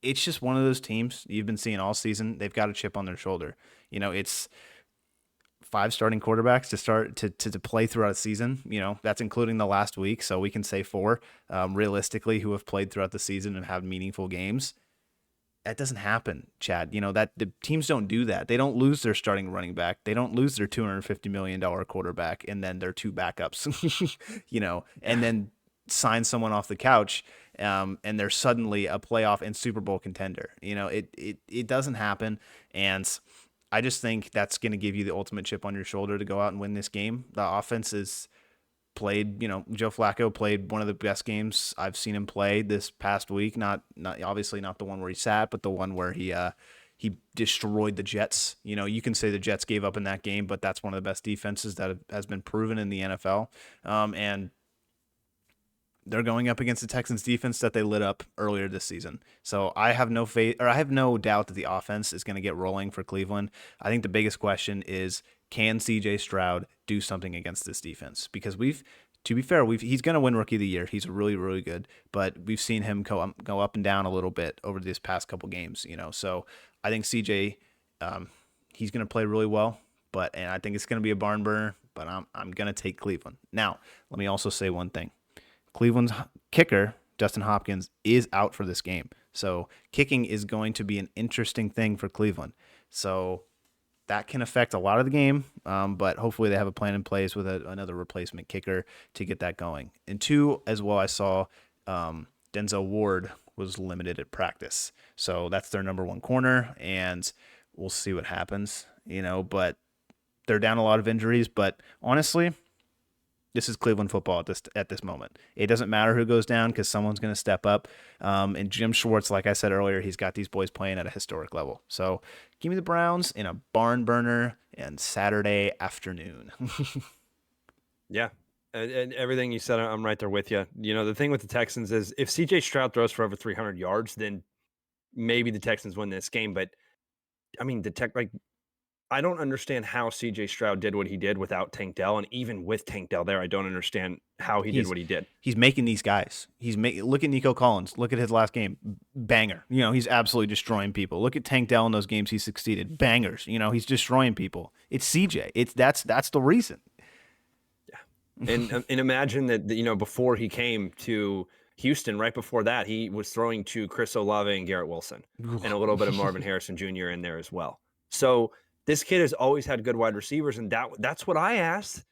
it's just one of those teams you've been seeing all season. They've got a chip on their shoulder. It's five starting quarterbacks to play throughout a season. That's including the last week, so we can say four realistically who have played throughout the season and have meaningful games. That doesn't happen, Chad. That the teams don't do that. They don't lose their starting running back. They don't lose their $250 million quarterback and then their two backups. And then sign someone off the couch, and they're suddenly a playoff and Super Bowl contender. It doesn't happen, and I just think that's going to give you the ultimate chip on your shoulder to go out and win this game. The offense is played, Joe Flacco played one of the best games I've seen him play this past week. Not obviously not the one where he sat, but the one where he destroyed the Jets. You can say the Jets gave up in that game, but that's one of the best defenses that has been proven in the NFL. And they're going up against the Texans defense that they lit up earlier this season. So I have no faith, or I have no doubt that the offense is going to get rolling for Cleveland. I think the biggest question is, can CJ Stroud do something against this defense? Because to be fair, he's going to win Rookie of the Year. He's really, really good, but we've seen him go up and down a little bit over these past couple games. So I think CJ, he's going to play really well, and I think it's going to be a barn burner. But I'm going to take Cleveland. Now, let me also say one thing. Cleveland's kicker, Justin Hopkins, is out for this game. So kicking is going to be an interesting thing for Cleveland. So that can affect a lot of the game, but hopefully they have a plan in place with another replacement kicker to get that going. And two, as well, I saw Denzel Ward was limited at practice. So that's their number one corner, and we'll see what happens. But they're down a lot of injuries. But honestly, this is Cleveland football at this moment. It doesn't matter who goes down because someone's going to step up. And Jim Schwartz, like I said earlier, he's got these boys playing at a historic level. So give me the Browns in a barn burner and Saturday afternoon. Yeah. And everything you said, I'm right there with you. The thing with the Texans is if CJ Stroud throws for over 300 yards, then maybe the Texans win this game, but I mean, I don't understand how CJ Stroud did what he did without Tank Dell, and even with Tank Dell there, I don't understand how he did what he did. He's making these guys. Look at Nico Collins. Look at his last game, banger. He's absolutely destroying people. Look at Tank Dell in those games he succeeded, bangers. He's destroying people. It's CJ. That's the reason. Yeah, and imagine that before he came to Houston, right before that, he was throwing to Chris Olave and Garrett Wilson, and a little bit of Marvin Harrison Jr. in there as well. So this kid has always had good wide receivers, and that's what I asked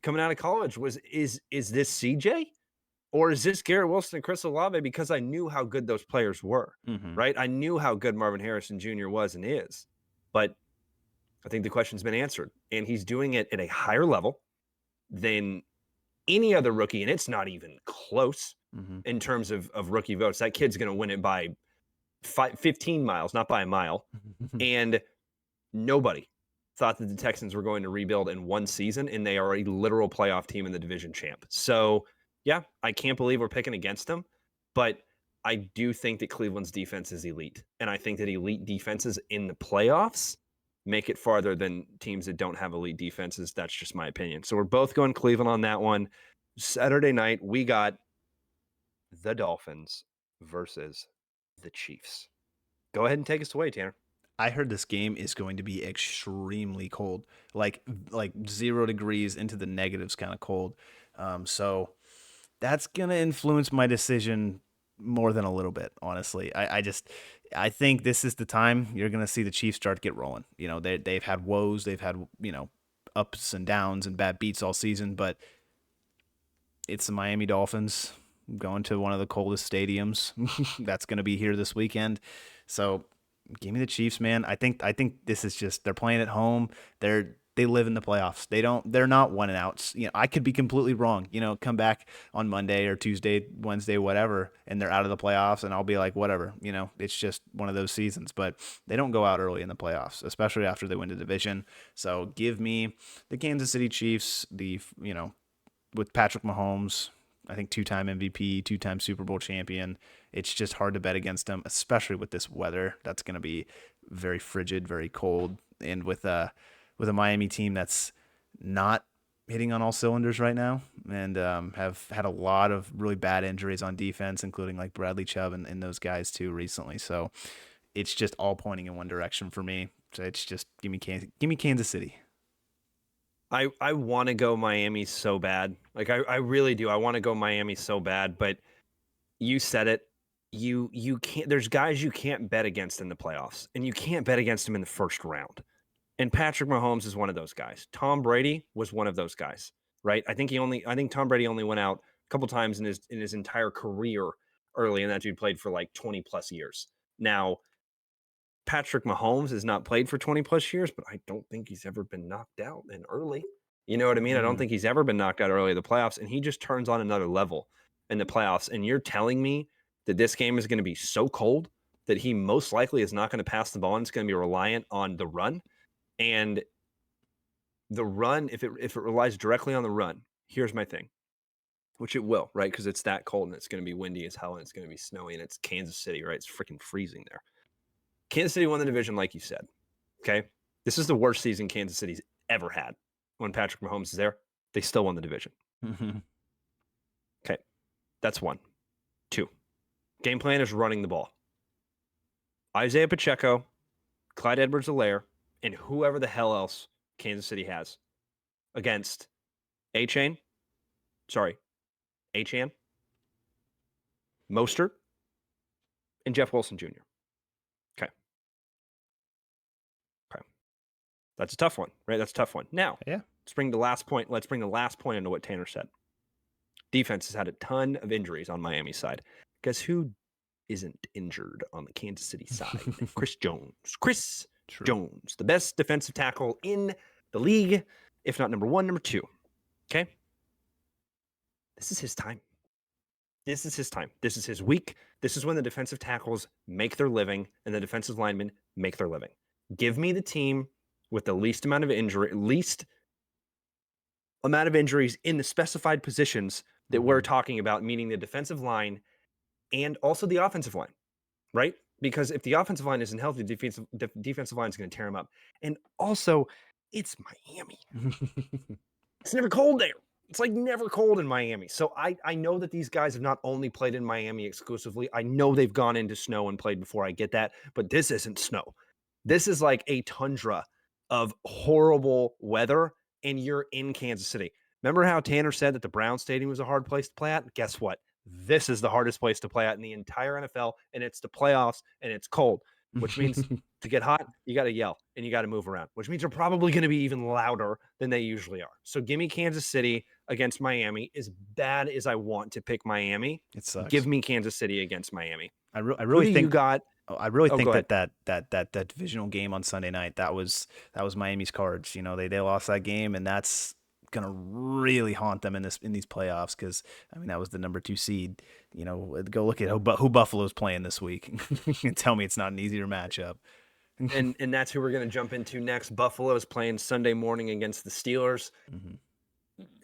coming out of college was, is this CJ or is this Garrett Wilson and Chris Olave? Because I knew how good those players were, right? I knew how good Marvin Harrison Jr. was and is, but I think the question's been answered, and he's doing it at a higher level than any other rookie, and it's not even close in terms of rookie votes. That kid's going to win it by 15 miles, not by a mile, and nobody thought that the Texans were going to rebuild in one season, and they are a literal playoff team in the division champ. So, yeah, I can't believe we're picking against them, but I do think that Cleveland's defense is elite, and I think that elite defenses in the playoffs make it farther than teams that don't have elite defenses. That's just my opinion. So we're both going Cleveland on that one. Saturday night, we got the Dolphins versus the Chiefs. Go ahead and take us away, Tanner. I heard this game is going to be extremely cold, like 0 degrees into the negatives kind of cold. So that's going to influence my decision more than a little bit, honestly. I think this is the time you're going to see the Chiefs start to get rolling. They've had woes, they've had, ups and downs and bad beats all season, but it's the Miami Dolphins going to one of the coldest stadiums that's going to be here this weekend. So give me the Chiefs, man. I think this is just, they're playing at home. They live in the playoffs. They're not one and outs. I could be completely wrong. Come back on Monday or Tuesday, Wednesday, whatever, and they're out of the playoffs, and I'll be like, whatever. It's just one of those seasons. But they don't go out early in the playoffs, especially after they win the division. So give me the Kansas City Chiefs. With Patrick Mahomes, I think 2-time MVP, 2-time Super Bowl champion. It's just hard to bet against them, especially with this weather. That's going to be very frigid, very cold, and with a Miami team that's not hitting on all cylinders right now, and have had a lot of really bad injuries on defense, including like Bradley Chubb and those guys too recently. So it's just all pointing in one direction for me. So it's just give me Kansas City. I want to go Miami so bad. Like I really do. I want to go Miami so bad, but you said it. You can't. There's guys you can't bet against in the playoffs, and you can't bet against them in the first round. And Patrick Mahomes is one of those guys. Tom Brady was one of those guys, right? I think Tom Brady only went out a couple times in his entire career early, and that dude played for like 20 plus years. Now, Patrick Mahomes has not played for 20 plus years, but I don't think he's ever been knocked out in early. You know what I mean? I don't think he's ever been knocked out early in the playoffs, and he just turns on another level in the playoffs. And you're telling me that this game is going to be so cold that he most likely is not going to pass the ball, and it's going to be reliant on the run. And the run, if it relies directly on the run, here's my thing, which it will, right? Because it's that cold and it's going to be windy as hell and it's going to be snowy and it's Kansas City, right? It's freaking freezing there. Kansas City won the division, like you said. Okay, this is the worst season Kansas City's ever had. When Patrick Mahomes is there, they still won the division. Okay, that's 1. 2, game plan is running the ball. Isaiah Pacheco, Clyde Edwards-Helaire, and whoever the hell else Kansas City has against Achane, Mostert, and Jeff Wilson Jr. Okay. That's a tough one, right? That's a tough one. Now, let's bring the last point into what Tanner said. Defense has had a ton of injuries on Miami's side. Guess who isn't injured on the Kansas City side? Chris Jones. Jones, the best defensive tackle in the league, if not number 1, number 2. Okay? This is his time. This is his week. This is when the defensive tackles make their living and the defensive linemen make their living. Give me the team with the least amount of injuries in the specified positions that we're talking about, meaning the defensive line and also the offensive line, right? because if the offensive line isn't healthy, the defensive line is going to tear them up. And also, it's Miami. It's never cold there. It's like never cold in Miami. So I know that these guys have not only played in Miami exclusively. I know they've gone into snow and played before. I get that, but this isn't snow. This is like a tundra of horrible weather, and you're in Kansas City. Remember how Tanner said that the Brown Stadium was a hard place to play at? Guess what? This is the hardest place to play at in the entire NFL, and it's the playoffs, and it's cold, which means to get hot, you got to yell and you got to move around, which means they're probably going to be even louder than they usually are. So give me Kansas City against Miami. As bad as I want to pick Miami, It sucks. give me Kansas City against Miami. I really think you got. I really Oh, think go that divisional game on Sunday night, that was Miami's cards. You know, they lost that game, and that's gonna really haunt them in these playoffs, because I mean that was the number 2 seed. You know, go look at who Buffalo's playing this week and tell me it's not an easier matchup. and that's who we're going to jump into next. Buffalo is playing Sunday morning against the Steelers. Mm-hmm.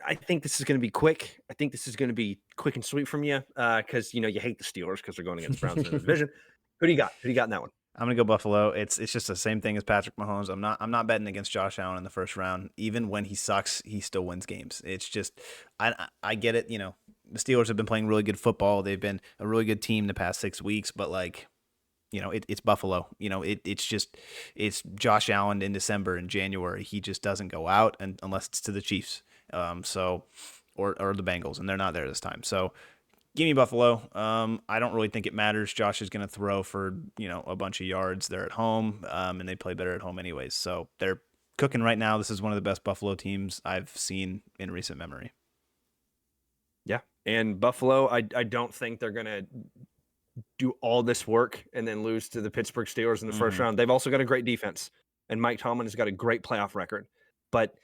I think this is going to be quick. I think this is going to be quick and sweet from you, because you hate the Steelers because they're going against Browns in the division. Who do you got? Who do you got in that one? I'm gonna go Buffalo. It's just the same thing as Patrick Mahomes. I'm not betting against Josh Allen in the first round. Even when he sucks, he still wins games. It's just I get it. You know, the Steelers have been playing really good football. They've been a really good team the past 6 weeks, but like, you know, it's Buffalo. You know, it's Josh Allen in December and January. He just doesn't go out unless it's to the Chiefs. Or the Bengals, and they're not there this time. So give me Buffalo. I don't really think it matters. Josh is going to throw for, a bunch of yards. They're at home, and they play better at home anyways. So they're cooking right now. This is one of the best Buffalo teams I've seen in recent memory. Yeah, and Buffalo, I don't think they're going to do all this work and then lose to the Pittsburgh Steelers in the first round. They've also got a great defense, and Mike Tomlin has got a great playoff record. But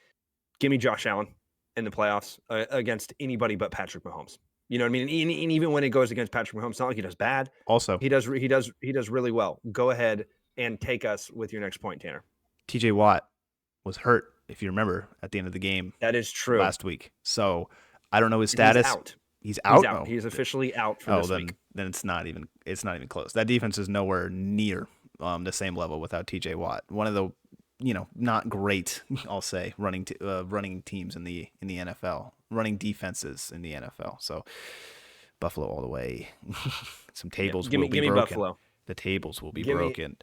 give me Josh Allen in the playoffs against anybody but Patrick Mahomes. You know what I mean? And even when it goes against Patrick Mahomes, it's not like he does bad. Also, he does really well. Go ahead and take us with your next point, Tanner. TJ Watt was hurt, if you remember, at the end of the game. That is true. Last week. So I don't know his status. He's out. Oh. He's officially out for this week. Then it's not even close. That defense is nowhere near the same level without TJ Watt. One of the not great, I'll say, running teams in the NFL, running defenses in the NFL. So Buffalo all the way. Some tables will be broken. Buffalo. The tables will be broken.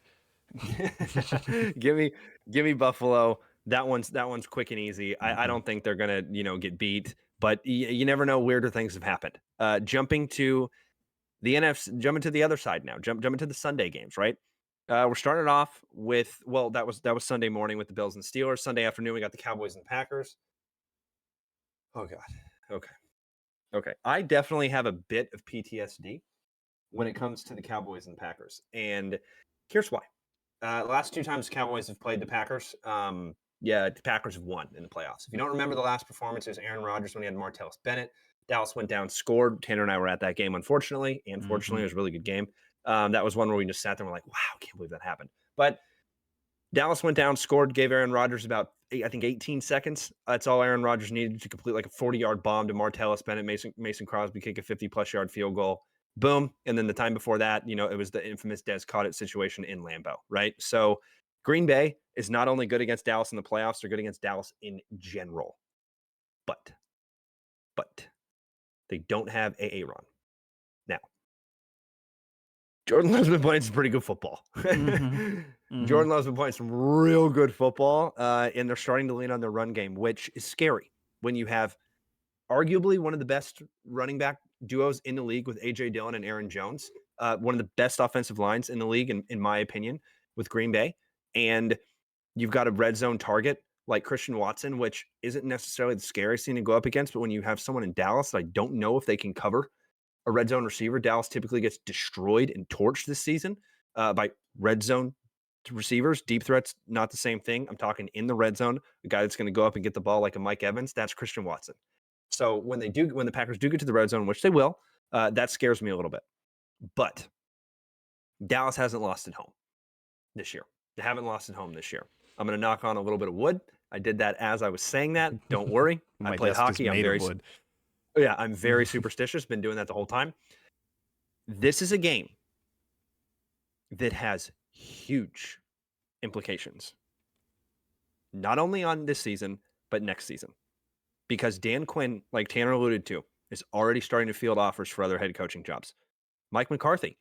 Give me Buffalo. That one's quick and easy. I don't think they're gonna get beat, but you never know. Weirder things have happened. Jumping to the NFC, jumping to the other side now. Jumping to the Sunday games, right? We're starting off with, that was Sunday morning with the Bills and Steelers. Sunday afternoon, we got the Cowboys and the Packers. Oh God. Okay. I definitely have a bit of PTSD when it comes to the Cowboys and the Packers, and here's why. Last 2 times the Cowboys have played the Packers, the Packers have won in the playoffs. If you don't remember the last performance, it was Aaron Rodgers when he had Martellus Bennett. Dallas went down, scored. Tanner and I were at that game, unfortunately. It was a really good game. That was one where we just sat there and we're like, wow, I can't believe that happened. But Dallas went down, scored, gave Aaron Rodgers about 18 seconds. That's all Aaron Rodgers needed to complete like a 40-yard bomb to Martellus Bennett. Mason Crosby kick a 50-plus yard field goal. Boom. And then the time before that, it was the infamous Des Caught situation in Lambeau, right? So Green Bay is not only good against Dallas in the playoffs, they're good against Dallas in general. But they don't have Aaron. Now, Jordan Love's been playing some pretty good football. Jordan Love's been playing some real good football, and they're starting to lean on their run game, which is scary when you have arguably one of the best running back duos in the league with A.J. Dillon and Aaron Jones, one of the best offensive lines in the league, in my opinion, with Green Bay. And you've got a red zone target like Christian Watson, which isn't necessarily the scariest thing to go up against, but when you have someone in Dallas that I don't know if they can cover a red zone receiver, Dallas typically gets destroyed and torched this season by red zone receivers. Deep threats, not the same thing. I'm talking in the red zone, a guy that's going to go up and get the ball like a Mike Evans. That's Christian Watson. So when the Packers do get to the red zone, which they will, that scares me a little bit. But Dallas hasn't lost at home this year. They haven't lost at home this year. I'm going to knock on a little bit of wood. I did that as I was saying that. Don't worry. I played hockey. I'm very superstitious. Been doing that the whole time. This is a game that has huge implications, not only on this season, but next season. Because Dan Quinn, like Tanner alluded to, is already starting to field offers for other head coaching jobs. Mike McCarthy,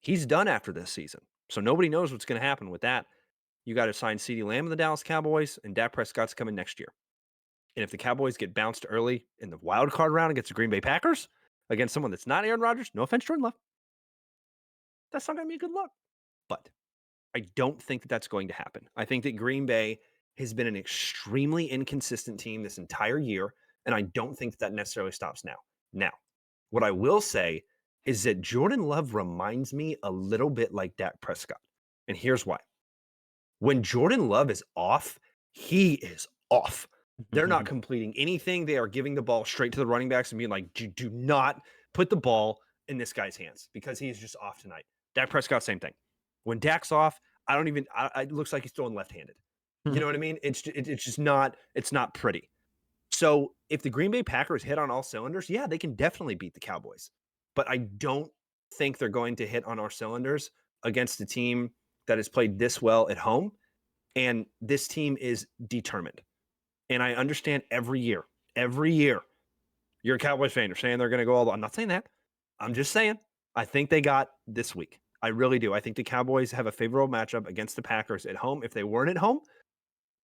he's done after this season. So nobody knows what's going to happen with that. You got to sign CeeDee Lamb of the Dallas Cowboys, and Dak Prescott's coming next year. And if the Cowboys get bounced early in the wild card round against the Green Bay Packers, against someone that's not Aaron Rodgers, no offense, Jordan Love, that's not going to be a good look. But I don't think that that's going to happen. I think that Green Bay has been an extremely inconsistent team this entire year, and I don't think that necessarily stops now. Now, what I will say is that Jordan Love reminds me a little bit like Dak Prescott. And here's why. When Jordan Love is off, he is off. They're not completing anything. They are giving the ball straight to the running backs and being like, do not put the ball in this guy's hands because he's just off tonight. Dak Prescott, same thing. When Dak's off, it looks like he's throwing left-handed. You know what I mean? It's just not, it's not pretty. So if the Green Bay Packers hit on all cylinders, yeah, they can definitely beat the Cowboys. But I don't think they're going to hit on all cylinders against a team that has played this well at home. And this team is determined. And I understand every year, you're a Cowboys fan. You're saying they're going to go all the way. I'm not saying that. I'm just saying I think they got this week. I really do. I think the Cowboys have a favorable matchup against the Packers at home. If they weren't at home,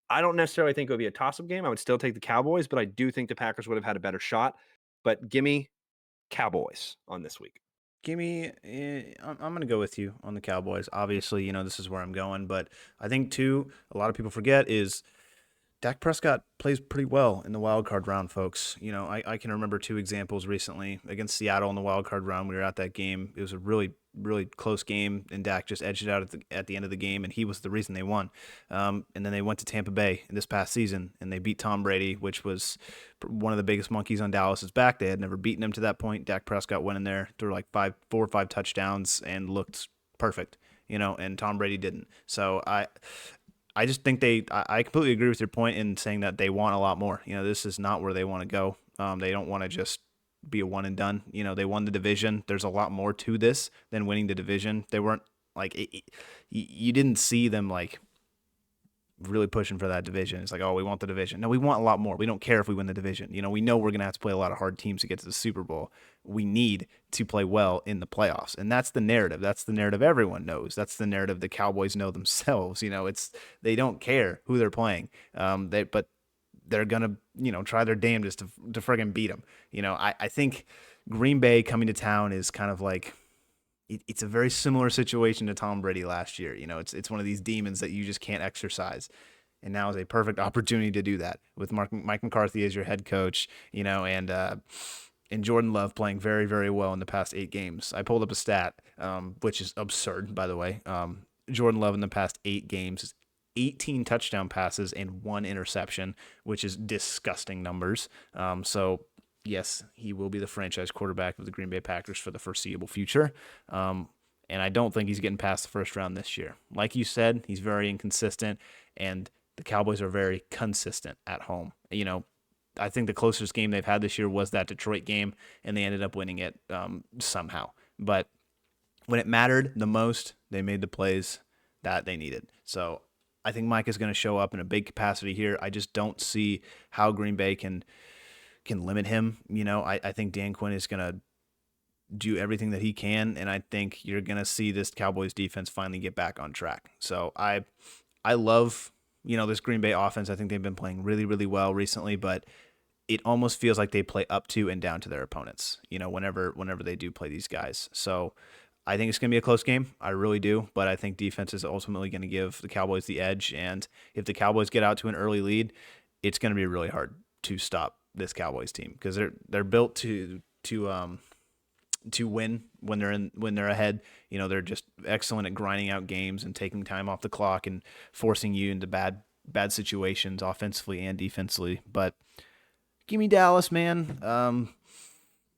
I don't necessarily think it would be a toss-up game. I would still take the Cowboys, but I do think the Packers would have had a better shot. But give me Cowboys on this week. I'm going to go with you on the Cowboys. Obviously, this is where I'm going. But I think, too, a lot of people forget is Dak Prescott plays pretty well in the wild card round, folks. I can remember two examples recently against Seattle in the wild card round. We were at that game. It was a really, really close game, and Dak just edged it out at the end of the game, and he was the reason they won. And then they went to Tampa Bay this past season, and they beat Tom Brady, which was one of the biggest monkeys on Dallas's back. They had never beaten him to that point. Dak Prescott went in there, threw like 4 or 5 touchdowns, and looked perfect. And Tom Brady didn't. So I just think I completely agree with your point in saying that they want a lot more. This is not where they want to go. They don't want to just be a one and done. They won the division. There's a lot more to this than winning the division. They weren't you didn't see them like really pushing for that division. It's like, oh, we want the division. No, we want a lot more. We don't care if we win the division. We know we're going to have to play a lot of hard teams to get to the Super Bowl. We need to play well in the playoffs. And that's the narrative. That's the narrative everyone knows. That's the narrative the Cowboys know themselves. They don't care who they're playing. But they're going to, try their damnedest to friggin' beat them. I think Green Bay coming to town is kind of like, it's a very similar situation to Tom Brady last year. It's one of these demons that you just can't exercise. And now is a perfect opportunity to do that with Mike McCarthy as your head coach, and Jordan Love playing very, very well in the past 8 games. I pulled up a stat, which is absurd, by the way. Jordan Love in the past 8 games is 18 touchdown passes and 1 interception, which is disgusting numbers. So yes, he will be the franchise quarterback of the Green Bay Packers for the foreseeable future. And I don't think he's getting past the first round this year. Like you said, he's very inconsistent, and the Cowboys are very consistent at home. I think the closest game they've had this year was that Detroit game, and they ended up winning it somehow. But when it mattered the most, they made the plays that they needed. So I think Mike is going to show up in a big capacity here. I just don't see how Green Bay can limit him. I think Dan Quinn is going to do everything that he can, and I think you're going to see this Cowboys defense finally get back on track. So I love, this Green Bay offense. I think they've been playing really, really well recently, but it almost feels like they play up to and down to their opponents, whenever they do play these guys. So I think it's going to be a close game. I really do, but I think defense is ultimately going to give the Cowboys the edge, and if the Cowboys get out to an early lead, it's going to be really hard to stop this Cowboys team because they're built to win when they're ahead. They're just excellent at grinding out games and taking time off the clock and forcing you into bad situations offensively and defensively. But give me Dallas, man.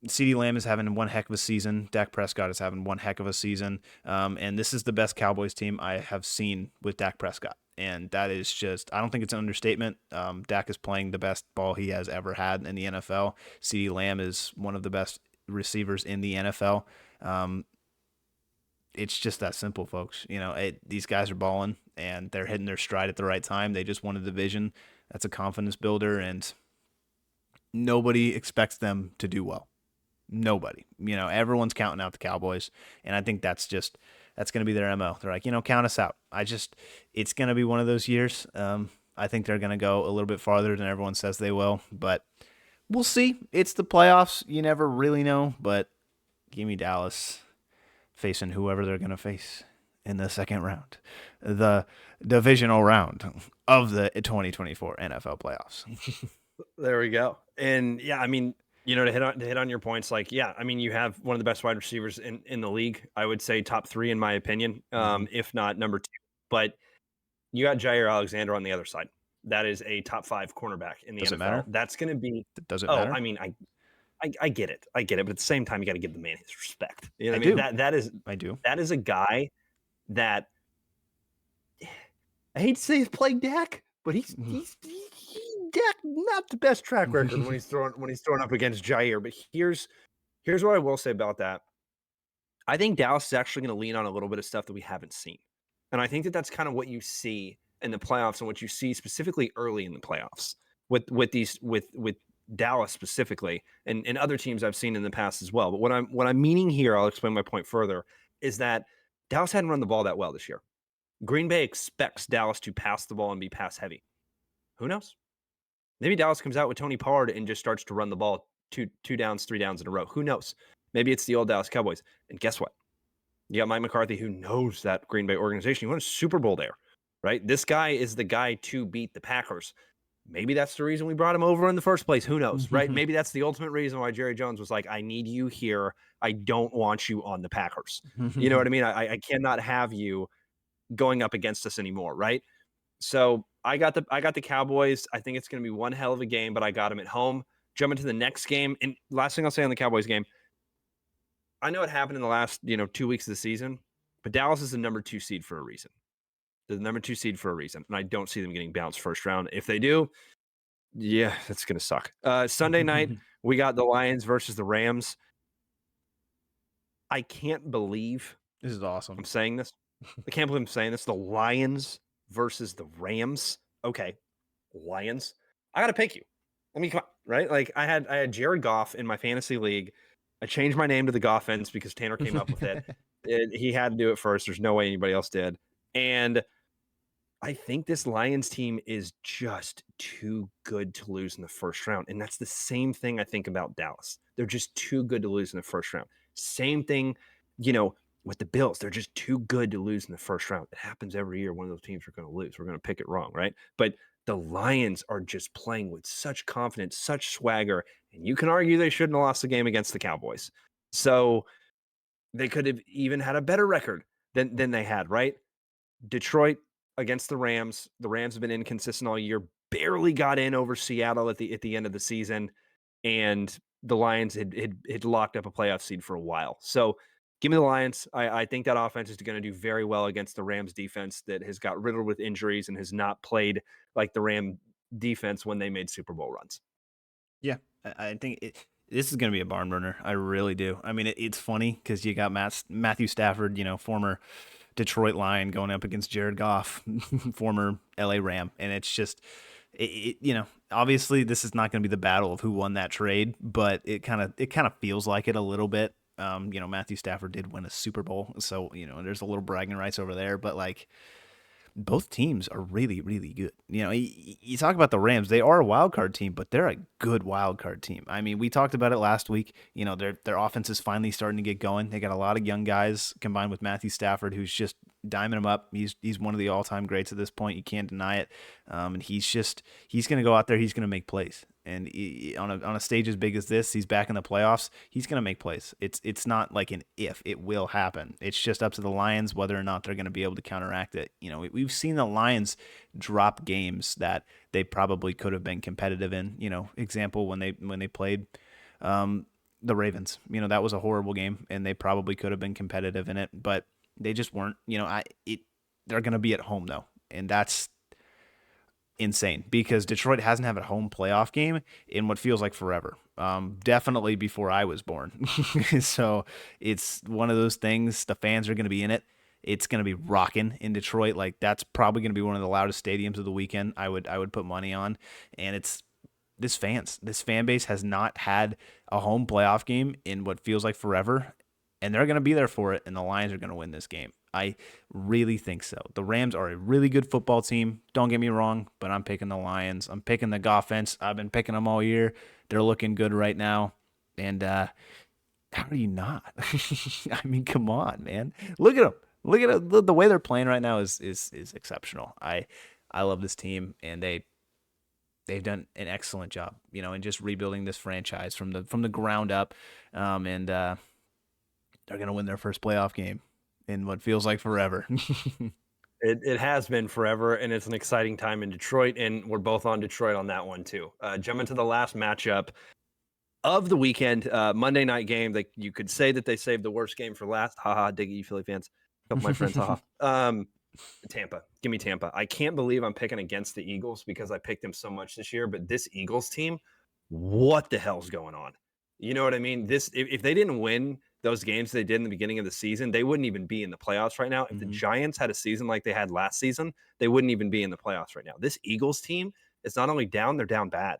CeeDee Lamb is having one heck of a season. Dak Prescott is having one heck of a season. And this is the best Cowboys team I have seen with Dak Prescott. And that is just, I don't think it's an understatement. Dak is playing the best ball he has ever had in the NFL. CeeDee Lamb is one of the best receivers in the NFL. it's just that simple, folks. These guys are balling and they're hitting their stride at the right time. They just won a division. That's a confidence builder, and nobody expects them to do well. Nobody. Everyone's counting out the Cowboys, and I think that's going to be their MO. They're like, count us out. It's going to be one of those years. I think they're going to go a little bit farther than everyone says they will, but we'll see. It's the playoffs. You never really know, but give me Dallas facing whoever they're going to face in the second round, the divisional round of the 2024 NFL playoffs. There we go. And yeah, I mean, to hit on your points, like, yeah, I mean, you have one of the best wide receivers in the league. I would say top 3 in my opinion, if not number 2. But you got Jair Alexander on the other side. That is a top 5 cornerback in the Does NFL. it matter? That's going to be. Does it matter? I mean, I get it. I get it. But at the same time, you got to give the man his respect. You know I what I mean? do. That is. I do. That is a guy that. I hate to say he's playing Dak, but he's Dak not the best track record when he's throwing up against Jair. But here's what I will say about that. I think Dallas is actually going to lean on a little bit of stuff that we haven't seen, and I think that that's kind of what you see in the playoffs and what you see specifically early in the playoffs with Dallas specifically, and other teams I've seen in the past as well. But what I'm meaning here, I'll explain my point further, is that Dallas hadn't run the ball that well this year. Green Bay expects Dallas to pass the ball and be pass heavy. Who knows? Maybe Dallas comes out with Tony Pollard and just starts to run the ball two downs, 3 downs in a row. Who knows? Maybe it's the old Dallas Cowboys. And guess what? You got Mike McCarthy, who knows that Green Bay organization. You won a Super Bowl there, right? This guy is the guy to beat the Packers. Maybe that's the reason we brought him over in the first place. Who knows, right? Maybe that's the ultimate reason why Jerry Jones was like, I need you here. I don't want you on the Packers. You know what I mean? I cannot have you going up against us anymore, right? So I got the Cowboys. I think it's going to be one hell of a game, but I got them at home. Jumping to the next game, and last thing I'll say on the Cowboys game, I know it happened in the last 2 weeks of the season, but Dallas is the number 2 seed for a reason. They're the number 2 seed for a reason, and I don't see them getting bounced first round. If they do, yeah, that's going to suck. Sunday night, we got the Lions versus the Rams. I can't believe this is awesome. I'm saying this. I can't believe I'm saying this. The Lions versus the Rams. Okay, Lions. I got to pick you. I mean, come on, right? Like I had Jared Goff in my fantasy league. I changed my name to the Goffens because Tanner came up with it. He had to do it first. There's no way anybody else did. And I think this Lions team is just too good to lose in the first round. And that's the same thing I think about Dallas. They're just too good to lose in the first round. Same thing, with the Bills. They're just too good to lose in the first round. It happens every year. One of those teams are going to lose. We're going to pick it wrong, right? But the Lions are just playing with such confidence, such swagger, and you can argue they shouldn't have lost the game against the Cowboys. So they could have even had a better record than they had, right? Detroit against the Rams. The Rams have been inconsistent all year, barely got in over Seattle at the end of the season, and the Lions had locked up a playoff seed for a while. So give me the Lions. I think that offense is going to do very well against the Rams defense that has got riddled with injuries and has not played like the Ram defense when they made Super Bowl runs. Yeah, I think this is going to be a barn burner. I really do. I mean, it's funny because you got Matthew Stafford, former Detroit Lion, going up against Jared Goff, former LA Ram, and it's just, obviously this is not going to be the battle of who won that trade, but it kind of feels like it a little bit. Matthew Stafford did win a Super Bowl, so there's a little bragging rights over there, but like both teams are really, really good. You talk about the Rams, they are a wild card team, but they're a good wild card team. I mean, we talked about it last week. Their offense is finally starting to get going. They got a lot of young guys combined with Matthew Stafford, who's just diming them up. He's one of the all-time greats at this point. You can't deny it. And he's going to go out there. He's going to make plays. And on a stage as big as this, he's back in the playoffs. He's going to make plays. It's not like an if, it will happen. It's just up to the Lions whether or not they're going to be able to counteract it. We've seen the Lions drop games that they probably could have been competitive in. Example when they played the Ravens. That was a horrible game, and they probably could have been competitive in it, but they just weren't. They're going to be at home though, and that's insane because Detroit hasn't had a home playoff game in what feels like forever. definitely before I was born. So it's one of those things. The fans are going to be in it. It's going to be rocking in Detroit. Like that's probably going to be one of the loudest stadiums of the weekend. I would put money on, and it's this fan base has not had a home playoff game in what feels like forever, and they're going to be there for it, and the Lions are going to win this game. I really think so. The Rams are a really good football team. Don't get me wrong, but I'm picking the Lions. I'm picking the offense. I've been picking them all year. They're looking good right now. And how are you not? I mean, come on, man. Look at them. Look at it. The way they're playing right now is exceptional. I love this team, and they've done an excellent job, in just rebuilding this franchise from the ground up. And they're gonna win their first playoff game in what feels like forever. It has been forever, and it's an exciting time in Detroit, and we're both on Detroit on that one too. Jumping to the last matchup of the weekend, Monday night game. You could say that they saved the worst game for last. Haha, dig it, you Philly fans. A couple of my friends, haha. Tampa. Give me Tampa. I can't believe I'm picking against the Eagles because I picked them so much this year, but this Eagles team, what the hell's going on? You know what I mean? If they didn't win those games they did in the beginning of the season, they wouldn't even be in the playoffs right now. If the Giants had a season like they had last season, they wouldn't even be in the playoffs right now. This Eagles team is not only down, they're down bad.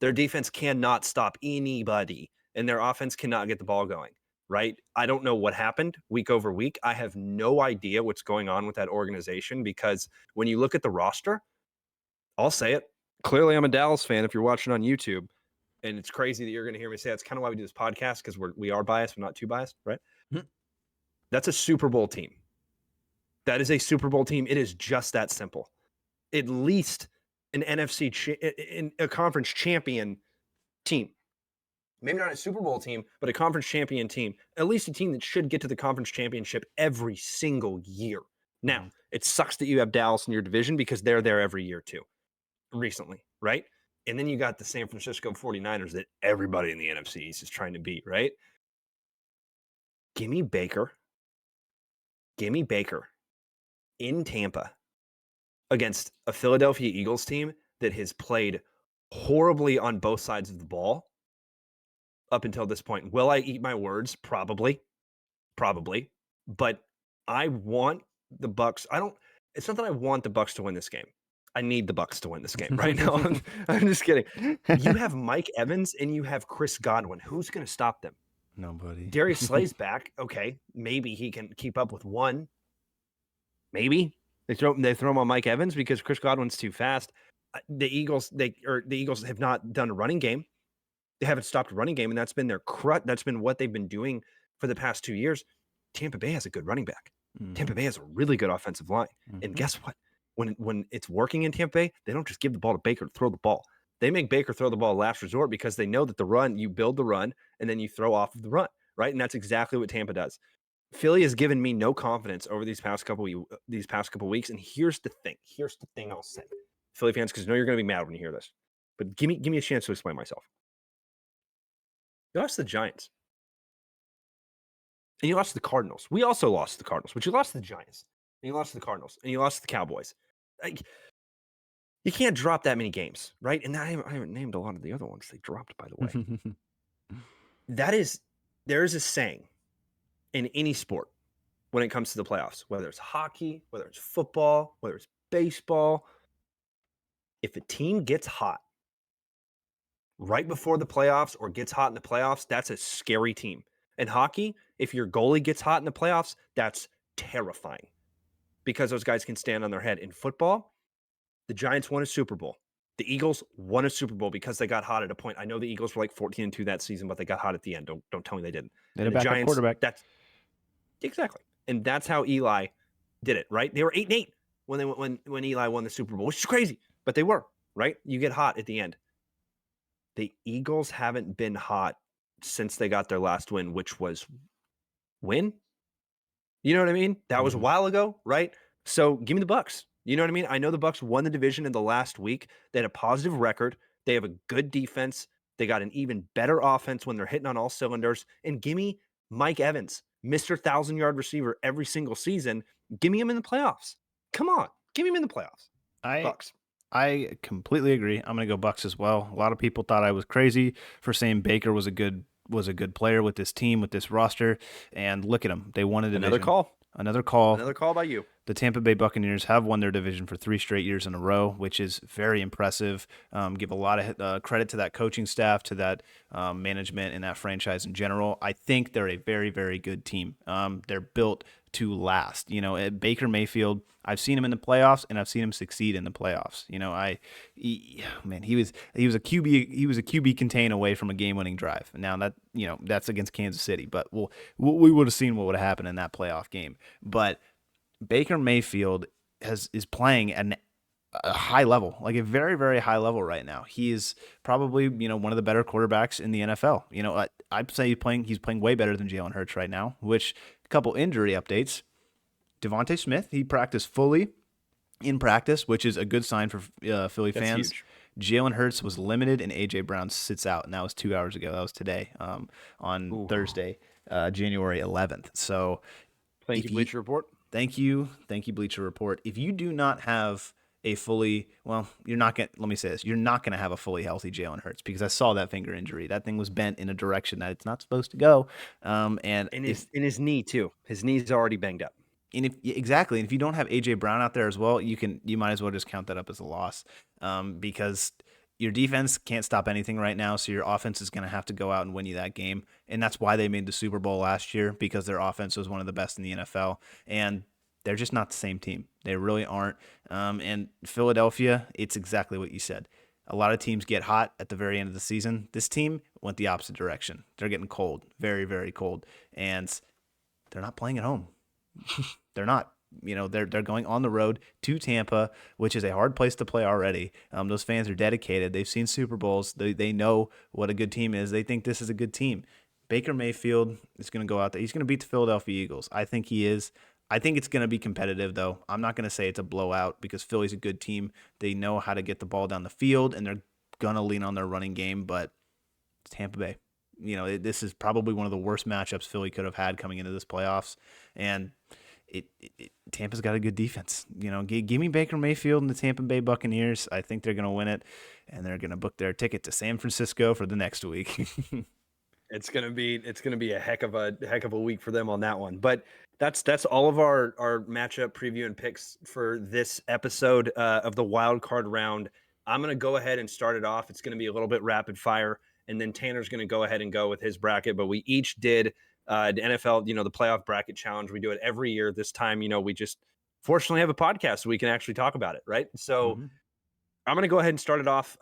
Their defense cannot stop anybody, and their offense cannot get the ball going, right? I don't know what happened week over week. I have no idea what's going on with that organization because when you look at the roster, I'll say it. Clearly, I'm a Dallas fan if you're watching on YouTube. And it's crazy that you're going to hear me say that's kind of why we do this podcast because we are biased, but not too biased, right? Mm-hmm. That's a Super Bowl team. That is a Super Bowl team. It is just that simple. At least an in a conference champion team. Maybe not a Super Bowl team, but a conference champion team. At least a team that should get to the conference championship every single year. Now, it sucks that you have Dallas in your division because they're there every year too. Recently, right? And then you got the San Francisco 49ers that everybody in the NFC East is trying to beat, right? Give me Baker in Tampa against a Philadelphia Eagles team that has played horribly on both sides of the ball up until this point. Will I eat my words? Probably. But I want the Bucs. It's not that I want the Bucs to win this game. I need the Bucs to win this game right now. I'm just kidding. You have Mike Evans and you have Chris Godwin. Who's going to stop them? Nobody. Darius Slay's back. Okay, maybe he can keep up with one. Maybe they throw him on Mike Evans because Chris Godwin's too fast. The Eagles have not done a running game. They haven't stopped a running game, and that's been their crutch. That's been what they've been doing for the past 2 years. Tampa Bay has a good running back. Tampa Bay has a really good offensive line. And guess what? When it's working in Tampa Bay, they don't just give the ball to Baker to throw the ball. They make Baker throw the ball last resort because they know that the run, you build the run, and then you throw off of the run, right? And that's exactly what Tampa does. Philly has given me no confidence over these past couple weeks. And here's the thing I'll say, Philly fans, because I know you're going to be mad when you hear this, but give me a chance to explain myself. You lost the Giants, and you lost to the Cardinals. We also lost to the Cardinals, but you lost to the Giants, and you lost to the Cardinals, and you lost to the Cowboys. You can't drop that many games, right? And I haven't named a lot of the other ones they dropped, by the way. There is a saying in any sport when it comes to the playoffs, whether it's hockey, whether it's football, whether it's baseball. If a team gets hot right before the playoffs or gets hot in the playoffs, that's a scary team. In hockey, if your goalie gets hot in the playoffs, that's terrifying because those guys can stand on their head. In football, the Giants won a Super Bowl. The Eagles won a Super Bowl because they got hot at a point. I know the Eagles were like 14-2 that season, but they got hot at the end. Don't tell me they didn't. They had a backup quarterback. Exactly. And that's how Eli did it, right? They were 8-8 when Eli won the Super Bowl, which is crazy, but they were, right? You get hot at the end. The Eagles haven't been hot since they got their last win, which was when? You know what I mean? That was a while ago, right? So give me the Bucs. You know what I mean? I know the Bucs won the division in the last week. They had a positive record. They have a good defense. They got an even better offense when they're hitting on all cylinders. And give me Mike Evans, Mr. 1,000-yard receiver every single season. Give me him in the playoffs. Come on. Give me him in the playoffs. Bucs. I completely agree. I'm going to go Bucks as well. A lot of people thought I was crazy for saying Baker was a good player with this team, with this roster, and look at them. They won a Another division. call. Another call. Another call by you. The Tampa Bay Buccaneers have won their division for 3 straight years in a row, which is very impressive. Give a lot of credit to that coaching staff, to that management, and that franchise in general. I think they're a very, very good team. They're built to last. You know, at Baker Mayfield, I've seen him in the playoffs, and I've seen him succeed in the playoffs. You know, man, he was a QB contain away from a game-winning drive. Now that's against Kansas City, but we would have seen what would have happened in that playoff game. But Baker Mayfield is playing at a high level, like a very, very high level right now. He is probably, one of the better quarterbacks in the NFL. I'd say he's playing way better than Jalen Hurts right now, which a couple injury updates. Devontae Smith, he practiced fully in practice, which is a good sign for Philly That's fans. huge. Jalen Hurts was limited, and A.J. Brown sits out, and that was 2 hours ago. That was today, on Ooh. Thursday, January 11th. So Thank you, Bleacher Report. Thank you, Bleacher Report. If you do not have a fully, well, you're not going to, let me say this, you're not going to have a fully healthy Jalen Hurts, because I saw that finger injury. That thing was bent in a direction that it's not supposed to go. And in his knee too. His knee's already banged up. And if you don't have AJ Brown out there as well, you might as well just count that up as a loss, because your defense can't stop anything right now. So your offense is going to have to go out and win you that game, and that's why they made the Super Bowl last year, because their offense was one of the best in the NFL, and they're just not the same team. They really aren't. And Philadelphia, it's exactly what you said. A lot of teams get hot at the very end of the season. This team went the opposite direction. They're getting cold, very, very cold, and they're not playing at home. They're not. They're going on the road to Tampa, which is a hard place to play already. Those fans are dedicated. They've seen Super Bowls. They know what a good team is. They think this is a good team. Baker Mayfield is going to go out there. He's going to beat the Philadelphia Eagles. I think he is. I think it's going to be competitive, though. I'm not going to say it's a blowout, because Philly's a good team. They know how to get the ball down the field, and they're going to lean on their running game, but it's Tampa Bay. This is probably one of the worst matchups Philly could have had coming into this playoffs, and Tampa's got a good defense. Give me Baker Mayfield and the Tampa Bay Buccaneers. I think they're going to win it, and they're going to book their ticket to San Francisco for the next week. It's gonna be a heck of a week for them on that one. But that's all of our matchup preview and picks for this episode of the wild card round. I'm gonna go ahead and start it off. It's gonna be a little bit rapid fire, and then Tanner's gonna go ahead and go with his bracket. But we each did the NFL, the playoff bracket challenge. We do it every year. This time, we just fortunately have a podcast so we can actually talk about it, right? So I'm going to go ahead and start it off.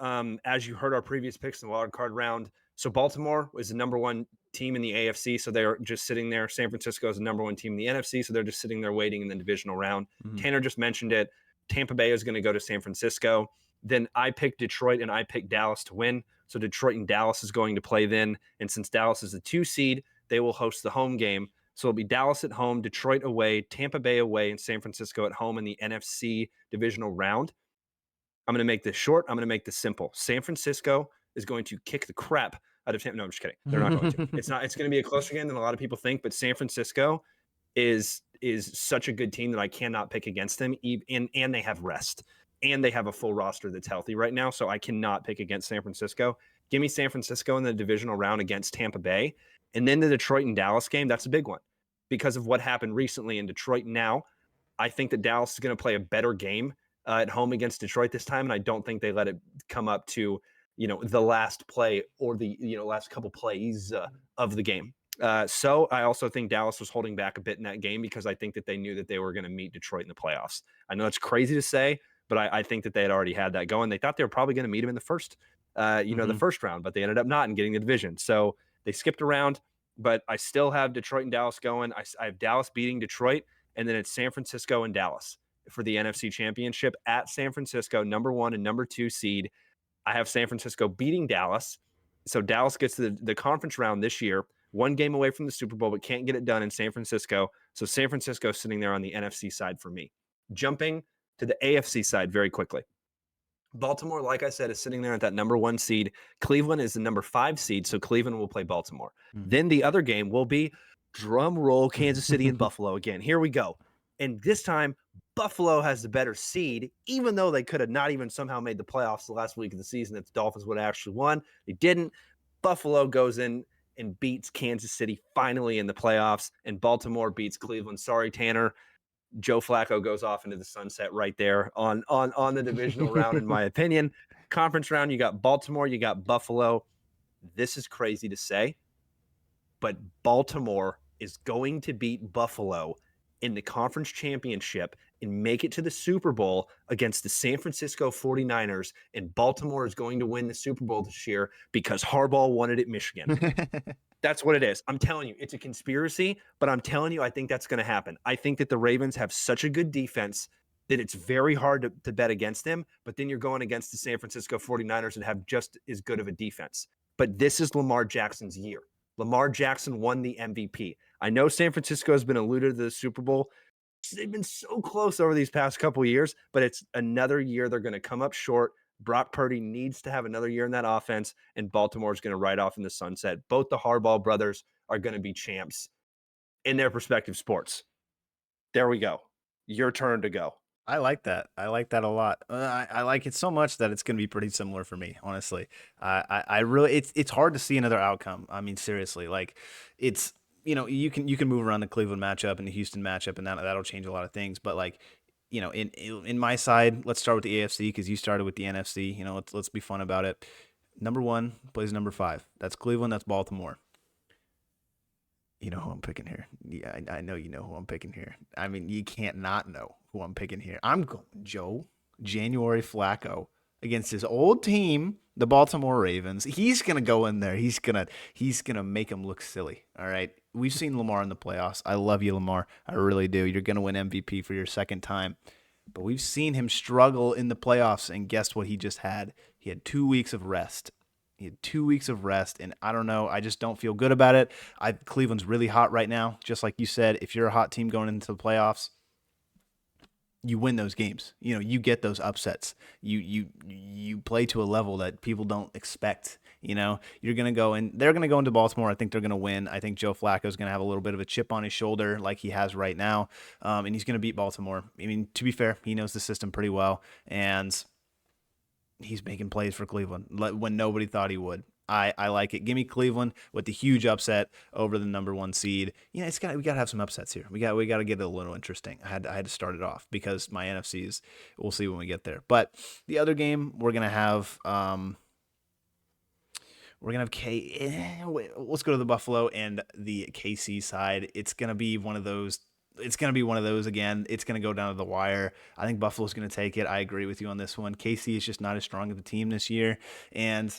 As you heard our previous picks in the wild card round. So Baltimore was the number one team in the AFC. So they're just sitting there. San Francisco is the number one team in the NFC. So they're just sitting there waiting in the divisional round. Tanner just mentioned it. Tampa Bay is going to go to San Francisco. Then I picked Detroit and I picked Dallas to win. So Detroit and Dallas is going to play then. And since Dallas is the 2 seed, they will host the home game. So it'll be Dallas at home, Detroit away, Tampa Bay away, and San Francisco at home in the NFC divisional round. I'm going to make this short. I'm going to make this simple. San Francisco is going to kick the crap out of Tampa. No, I'm just kidding. They're not going to. It's going to be a closer game than a lot of people think, but San Francisco is such a good team that I cannot pick against them, and they have rest. And they have a full roster that's healthy right now, so I cannot pick against San Francisco. Give me San Francisco in the divisional round against Tampa Bay. And then the Detroit and Dallas game, that's a big one because of what happened recently in Detroit. Now, I think that Dallas is going to play a better game at home against Detroit this time, and I don't think they let it come up to the last play or the last couple plays of the game. So I also think Dallas was holding back a bit in that game because I think that they knew that they were going to meet Detroit in the playoffs. I know it's crazy to say, but I think that they had already had that going. They thought they were probably going to meet him in the first, the first round, but they ended up not in getting the division. So they skipped around, but I still have Detroit and Dallas going. I have Dallas beating Detroit, and then it's San Francisco and Dallas for the NFC Championship at San Francisco, number 1 and number 2 seed. I have San Francisco beating Dallas. So Dallas gets to the conference round this year, 1 game away from the Super Bowl, but can't get it done in San Francisco. So San Francisco sitting there on the NFC side for me. Jumping to the AFC side very quickly. Baltimore, like I said, is sitting there at that number 1 seed. Cleveland is the number 5 seed, so Cleveland will play Baltimore. Then the other game will be, drum roll, Kansas City and Buffalo again. Here we go. And this time, Buffalo has the better seed, even though they could have not even somehow made the playoffs the last week of the season that the Dolphins would have actually won. They didn't. Buffalo goes in and beats Kansas City finally in the playoffs, and Baltimore beats Cleveland. Sorry, Tanner. Joe Flacco goes off into the sunset right there on the divisional round, in my opinion. Conference round, you got Baltimore, you got Buffalo. This is crazy to say, but Baltimore is going to beat Buffalo in the conference championship and make it to the Super Bowl against the San Francisco 49ers. And Baltimore is going to win the Super Bowl this year because Harbaugh won it at Michigan. That's what it is. I'm telling you, it's a conspiracy, but I'm telling you, I think that's going to happen. I think that the Ravens have such a good defense that it's very hard to bet against them, but then you're going against the San Francisco 49ers and have just as good of a defense. But this is Lamar Jackson's year. Lamar Jackson won the MVP. I know San Francisco has been alluded to the Super Bowl. They've been so close over these past couple of years, but it's another year they're going to come up short. Brock Purdy needs to have another year in that offense, and Baltimore is going to ride off in the sunset. Both the Harbaugh brothers are going to be champs in their respective sports. There we go. Your turn to go. I like that. I like that a lot. I like it so much that it's going to be pretty similar for me, honestly. I really, it's hard to see another outcome. I mean, seriously, like it's, you can move around the Cleveland matchup and the Houston matchup, and that'll change a lot of things. But like, in my side, let's start with the AFC because you started with the NFC. Let's be fun about it. Number 1 plays number 5. That's Cleveland. That's Baltimore. You know who I'm picking here. Yeah, I know you know who I'm picking here. I mean, you can't not know who I'm picking here. I'm going Joe January Flacco against his old team, the Baltimore Ravens. He's gonna go in there. He's gonna make him look silly. All right. We've seen Lamar in the playoffs. I love you, Lamar. I really do. You're gonna win MVP for your second time. But we've seen him struggle in the playoffs, and guess what he just had? He had 2 weeks of rest. He had 2 weeks of rest, and I don't know. I just don't feel good about it. Cleveland's really hot right now. Just like you said, if you're a hot team going into the playoffs, you win those games. You get those upsets. You play to a level that people don't expect. You're gonna go and they're gonna go into Baltimore. I think they're gonna win. I think Joe Flacco is gonna have a little bit of a chip on his shoulder, like he has right now, and he's gonna beat Baltimore. I mean, to be fair, he knows the system pretty well, and he's making plays for Cleveland when nobody thought he would. I like it. Give me Cleveland with the huge upset over the number 1 seed. We gotta have some upsets here. We gotta get it a little interesting. I had to start it off because my NFCs. We'll see when we get there. But the other game we're gonna have. Let's go to the Buffalo and the KC side. It's gonna be one of those. It's going to be one of those again. It's going to go down to the wire. I think Buffalo's going to take it. I agree with you on this one. KC is just not as strong of a team this year, and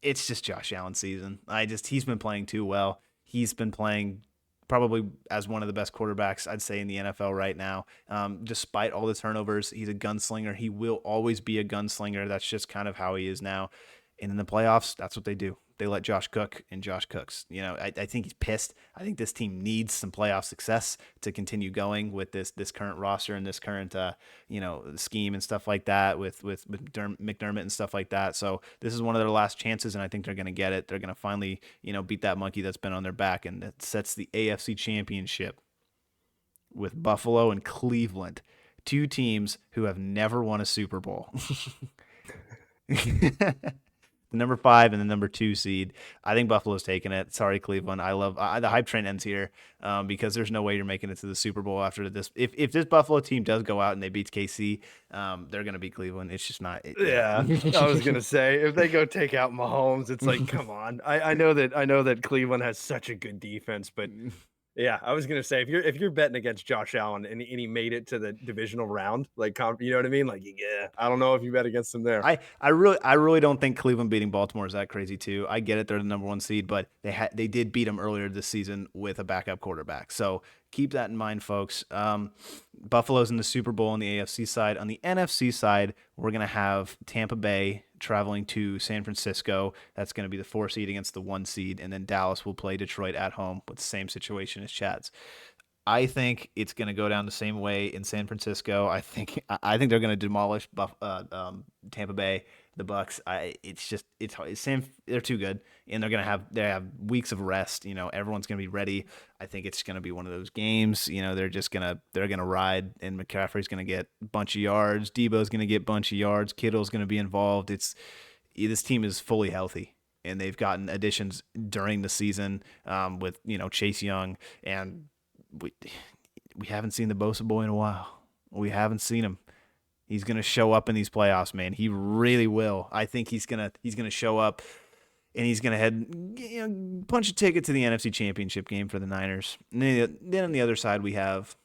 it's just Josh Allen's season. He's been playing too well. He's been playing probably as one of the best quarterbacks, I'd say, in the NFL right now. Despite all the turnovers, he's a gunslinger. He will always be a gunslinger. That's just kind of how he is now. And in the playoffs, that's what they do. They let Josh cook, and Josh cooks. I think he's pissed. I think this team needs some playoff success to continue going with this current roster and this current scheme and stuff like that with McDermott and stuff like that. So this is one of their last chances, and I think they're going to get it. They're going to finally beat that monkey that's been on their back, and it sets the AFC Championship with Buffalo and Cleveland, 2 teams who have never won a Super Bowl. The number 5 and the number 2 seed. I think Buffalo's taking it. Sorry, Cleveland. The hype train ends here because there's no way you're making it to the Super Bowl after this. If this Buffalo team does go out and they beat KC, they're going to beat Cleveland. It's just not. Yeah, I was going to say, if they go take out Mahomes, it's like, come on. I know that Cleveland has such a good defense, but yeah, I was gonna say if you're betting against Josh Allen and he made it to the divisional round, like you know what I mean? Like, yeah, I don't know if you bet against him there. I really don't think Cleveland beating Baltimore is that crazy too. I get it, they're the number 1 seed, but they did beat them earlier this season with a backup quarterback. So keep that in mind, folks. Buffalo's in the Super Bowl on the AFC side. On the NFC side, we're gonna have Tampa Bay traveling to San Francisco. That's going to be the 4 seed against the 1 seed, and then Dallas will play Detroit at home with the same situation as Chad's. I think it's going to go down the same way in San Francisco. I think they're going to demolish Tampa Bay. the Bucks. It's Sam. They're too good, and they have weeks of rest. Everyone's gonna be ready. I think it's gonna be one of those games. They're gonna ride, and McCaffrey's gonna get a bunch of yards. Debo's gonna get a bunch of yards. Kittle's gonna be involved. This team is fully healthy, and they've gotten additions during the season with Chase Young, and we haven't seen the Bosa boy in a while. We haven't seen him. He's gonna show up in these playoffs, man. He really will. I think he's gonna show up, and he's gonna punch a ticket to the NFC Championship game for the Niners. And then on the other side, we have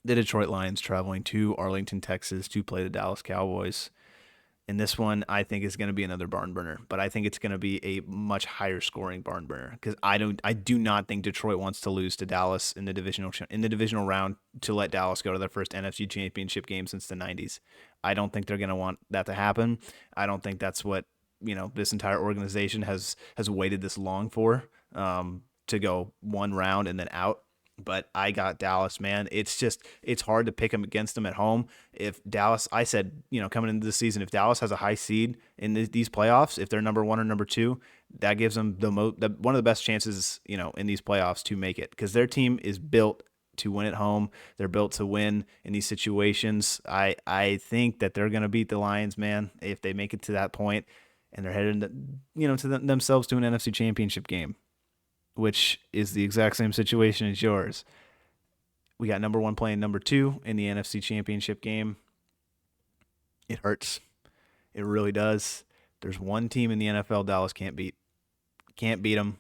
the Detroit Lions traveling to Arlington, Texas, to play the Dallas Cowboys. And this one, I think, is going to be another barn burner, but I think it's going to be a much higher scoring barn burner because I do not think Detroit wants to lose to Dallas in the divisional round to let Dallas go to their first NFC Championship game since the '90s. I don't think they're going to want that to happen. I don't think that's what this entire organization has waited this long for, to go one round and then out. But I got Dallas, man. It's hard to pick them against them at home. If Dallas, I said, coming into the season, if Dallas has a high seed in these playoffs, if they're number 1 or number 2, that gives them one of the best chances, in these playoffs to make it because their team is built to win at home. They're built to win in these situations. I think that they're going to beat the Lions, man, if they make it to that point, and they're headed, themselves to an NFC Championship game, which is the exact same situation as yours. We got number 1 playing number 2 in the NFC Championship game. It hurts. It really does. There's one team in the NFL Dallas can't beat. Can't beat them.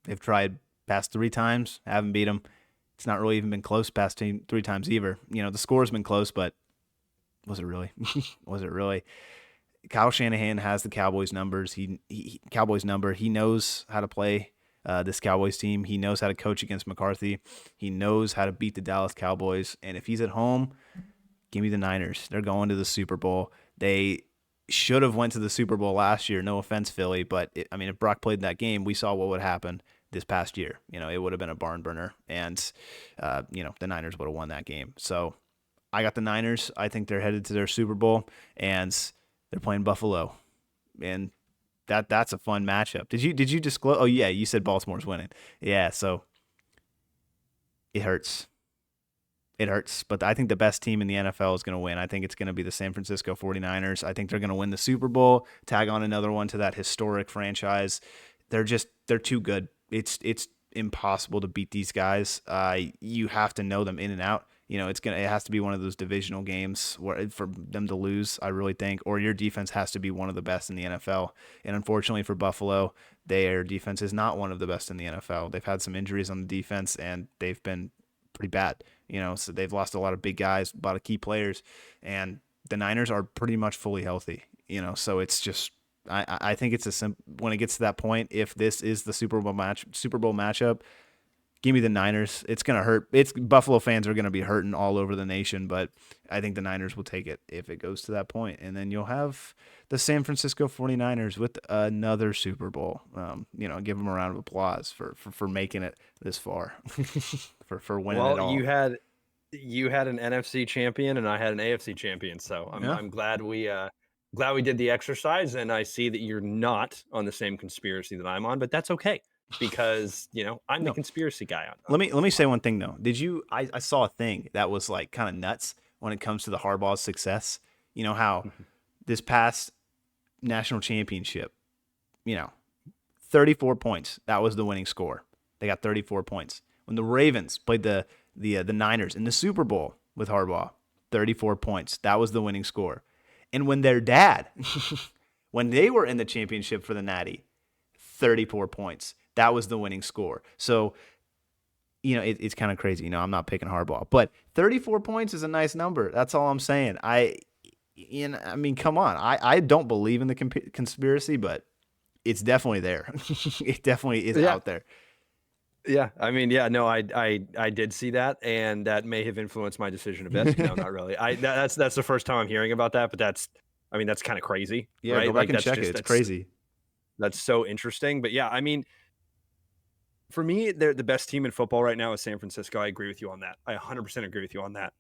They've tried past 3 times, haven't beat them. It's not really even been close past 3 times either. The score's been close, but was it really? Was it really? Kyle Shanahan has the Cowboys numbers. Cowboys number. He knows how to play this Cowboys team. He knows how to coach against McCarthy. He knows how to beat the Dallas Cowboys. And if he's at home, give me the Niners. They're going to the Super Bowl. They should have went to the Super Bowl last year. No offense, Philly, but if Brock played in that game, we saw what would happen this past year. It would have been a barn burner, and the Niners would have won that game. So I got the Niners. I think they're headed to their Super Bowl, and they're playing Buffalo, and that's a fun matchup. Did you disclose? Oh yeah, you said Baltimore's winning. Yeah, so it hurts. It hurts, but I think the best team in the NFL is going to win. I think it's going to be the San Francisco 49ers. I think they're going to win the Super Bowl, tag on another one to that historic franchise. They're too good. It's impossible to beat these guys. You have to know them in and out. It has to be one of those divisional games where for them to lose, I really think, or your defense has to be one of the best in the NFL. And unfortunately for Buffalo, their defense is not one of the best in the NFL. They've had some injuries on the defense, and they've been pretty bad. So they've lost a lot of big guys, a lot of key players, and the Niners are pretty much fully healthy. So it's just, I think it's when it gets to that point, if this is the Super Bowl matchup, give me the Niners. It's going to hurt. Buffalo fans are going to be hurting all over the nation, but I think the Niners will take it if it goes to that point. And then you'll have the San Francisco 49ers with another Super Bowl. Give them a round of applause for making it this far, for winning it all. Well, you had an NFC champion and I had an AFC champion, so I'm glad we did the exercise, and I see that you're not on the same conspiracy that I'm on, but that's okay. Because I'm the conspiracy guy. Let me say one thing though. I saw a thing that was like kind of nuts when it comes to the Harbaugh's success. How this past national championship, 34 points. That was the winning score. They got 34 points. When the Ravens played the Niners in the Super Bowl with Harbaugh, 34 points. That was the winning score. And when their dad, when they were in the championship for the Natty, 34 points. That was the winning score. So, it's kind of crazy. I'm not picking Harbaugh, but 34 points is a nice number. That's all I'm saying. Come on. I don't believe in the conspiracy, but it's definitely there. It definitely is out there. Yeah. I did see that, and that may have influenced my decision a bit. No, not really. That's the first time I'm hearing about that, but that's kind of crazy. Yeah, right? Go back and check it. It's crazy. That's so interesting. But yeah, for me, the best team in football right now is San Francisco. I agree with you on that. I 100% agree with you on that.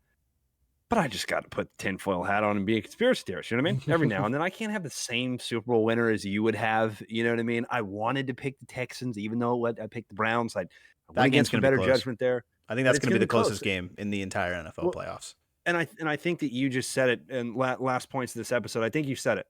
but I just got to put the tinfoil hat on and be a conspiracy theorist. You know what I mean? Every now and then I can't have the same Super Bowl winner as you would have. You know what I mean? I wanted to pick the Texans, even though I picked the Browns. I That went game's against going some to be better close. judgment there, I think but that's it's going to going be to the be close. closest game in the entire NFL Well, playoffs. and I think that you just said it in last points of this episode. I think you said it.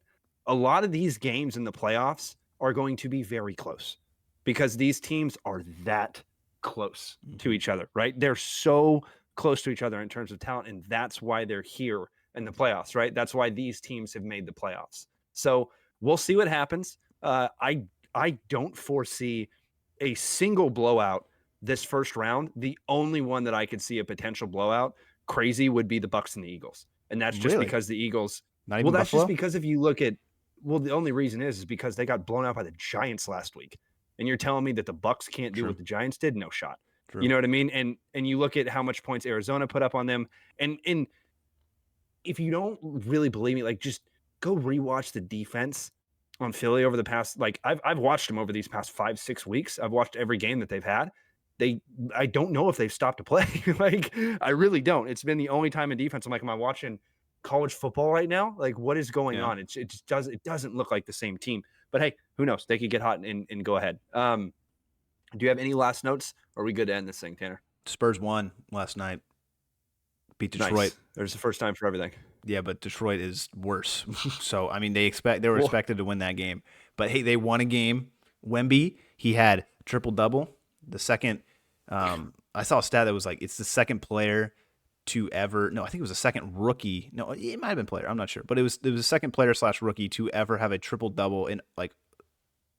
A lot of these games in the playoffs are going to be very close because these teams are that close to each other, right? They're so close to each other in terms of talent, and that's why they're here in the playoffs, right? That's why these teams have made the playoffs. So we'll see what happens. I don't foresee a single blowout this first round. The only one that I could see a potential blowout crazy would be the Bucks and the Eagles. And that's just Really? because the Eagles, Not well, even that's just Buffalo? because if you look at, well, the only reason is because they got blown out by the Giants last week. And you're telling me that the Bucks can't do True. what the Giants did? No shot. True. You know what I mean? And you look at how much points Arizona put up on them. And if you don't really believe me, like just go rewatch the defense on Philly over the past, like I've watched them over these past 5-6 weeks. I've watched every game that they've had. I don't know if they've stopped to play. Like I really don't. It's been the only time in defense. I'm like, am I watching college football right now? Like what is going Yeah. on? It just doesn't look like the same team. But hey, who knows? They could get hot and go ahead. Do you have any last notes? Or are we good to end this thing, Tanner? Spurs won last night. Beat Detroit. Nice. There's the first time for everything. Yeah, but Detroit is worse. So I mean, they were expected to win that game, but hey, they won a game. Wemby, he had triple double. The second, I saw a stat that was like it's the second player to ever. No, I think it was the second rookie. No, it might have been player. I'm not sure, but it was the second player / rookie to ever have a triple double in like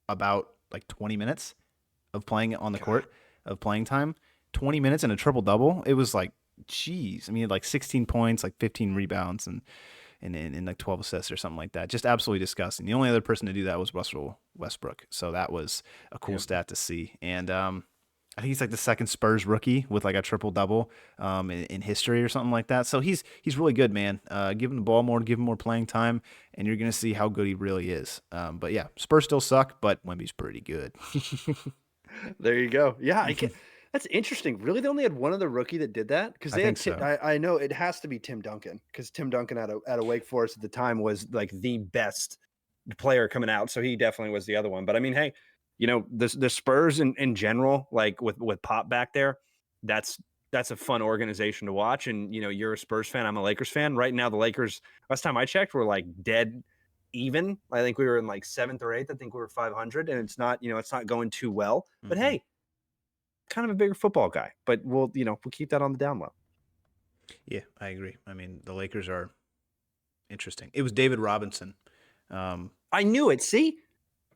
about like 20 minutes of playing on the court of playing time. 20 minutes and a triple double. It was like, geez. I mean, like 16 points, like 15 rebounds, and like 12 assists or something like that. Just absolutely disgusting. The only other person to do that was Russell Westbrook. So that was a cool stat to see. And I think he's like the second Spurs rookie with like a triple double in history or something like that. So he's really good, man. Give him the ball more, give him more playing time, and you're gonna see how good he really is. But yeah, Spurs still suck, but Wemby's pretty good. There you go. Yeah, I can. That's interesting. Really, they only had one other rookie that did that because I they had. think so. I know it has to be Tim Duncan because Tim Duncan at a Wake Forest at the time was like the best player coming out, so he definitely was the other one. But I mean, hey, you know the Spurs in general, like with Pop back there, that's a fun organization to watch. And you know, you're a Spurs fan, I'm a Lakers fan. Right now, the Lakers, last time I checked, were like dead even. I think we were in like 7th or 8th. I think we were 500, and it's not going too well. But hey, kind of a bigger football guy, but we'll keep that on the down low. Yeah, I agree. I mean, the Lakers are interesting. It was David Robinson. I knew it. See,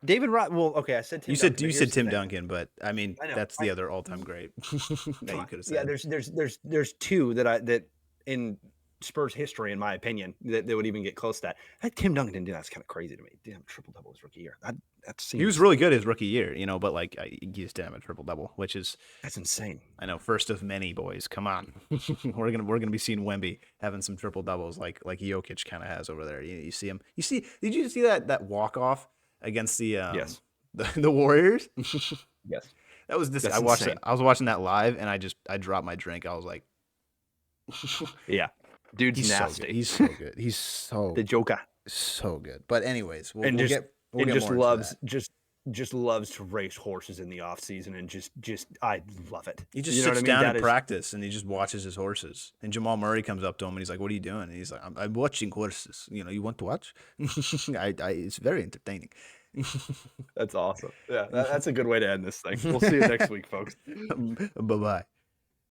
David Well, okay, I said Tim. You said Tim Duncan, but I mean that's the other all-time great that you could have said. Yeah, there's two that in Spurs history, in my opinion, that would even get close to that. That Tim Duncan didn't do that's kind of crazy to me. Damn, triple double his rookie year. That seems. He was really good his rookie year, but like he just didn't have a triple double, which is that's insane. I know, first of many, boys. Come on, we're gonna be seeing Wemby having some triple doubles like Jokic kind of has over there. You see him. Did you see that walk off against the yes the Warriors? Yes, that was this. That's I watched insane. it. I was watching that live, and I dropped my drink. I was like, yeah. Dude's he's nasty. So good. He's so good. He's so the Joker. So good. But anyways, we'll just loves to race horses in the off season and just I love it. He just sits down in practice and he just watches his horses. And Jamal Murray comes up to him and he's like, "What are you doing?" And he's like, "I'm watching horses. You want to watch?" It's very entertaining. That's awesome. Yeah, that's a good way to end this thing. We'll see you next week, folks. Bye-bye.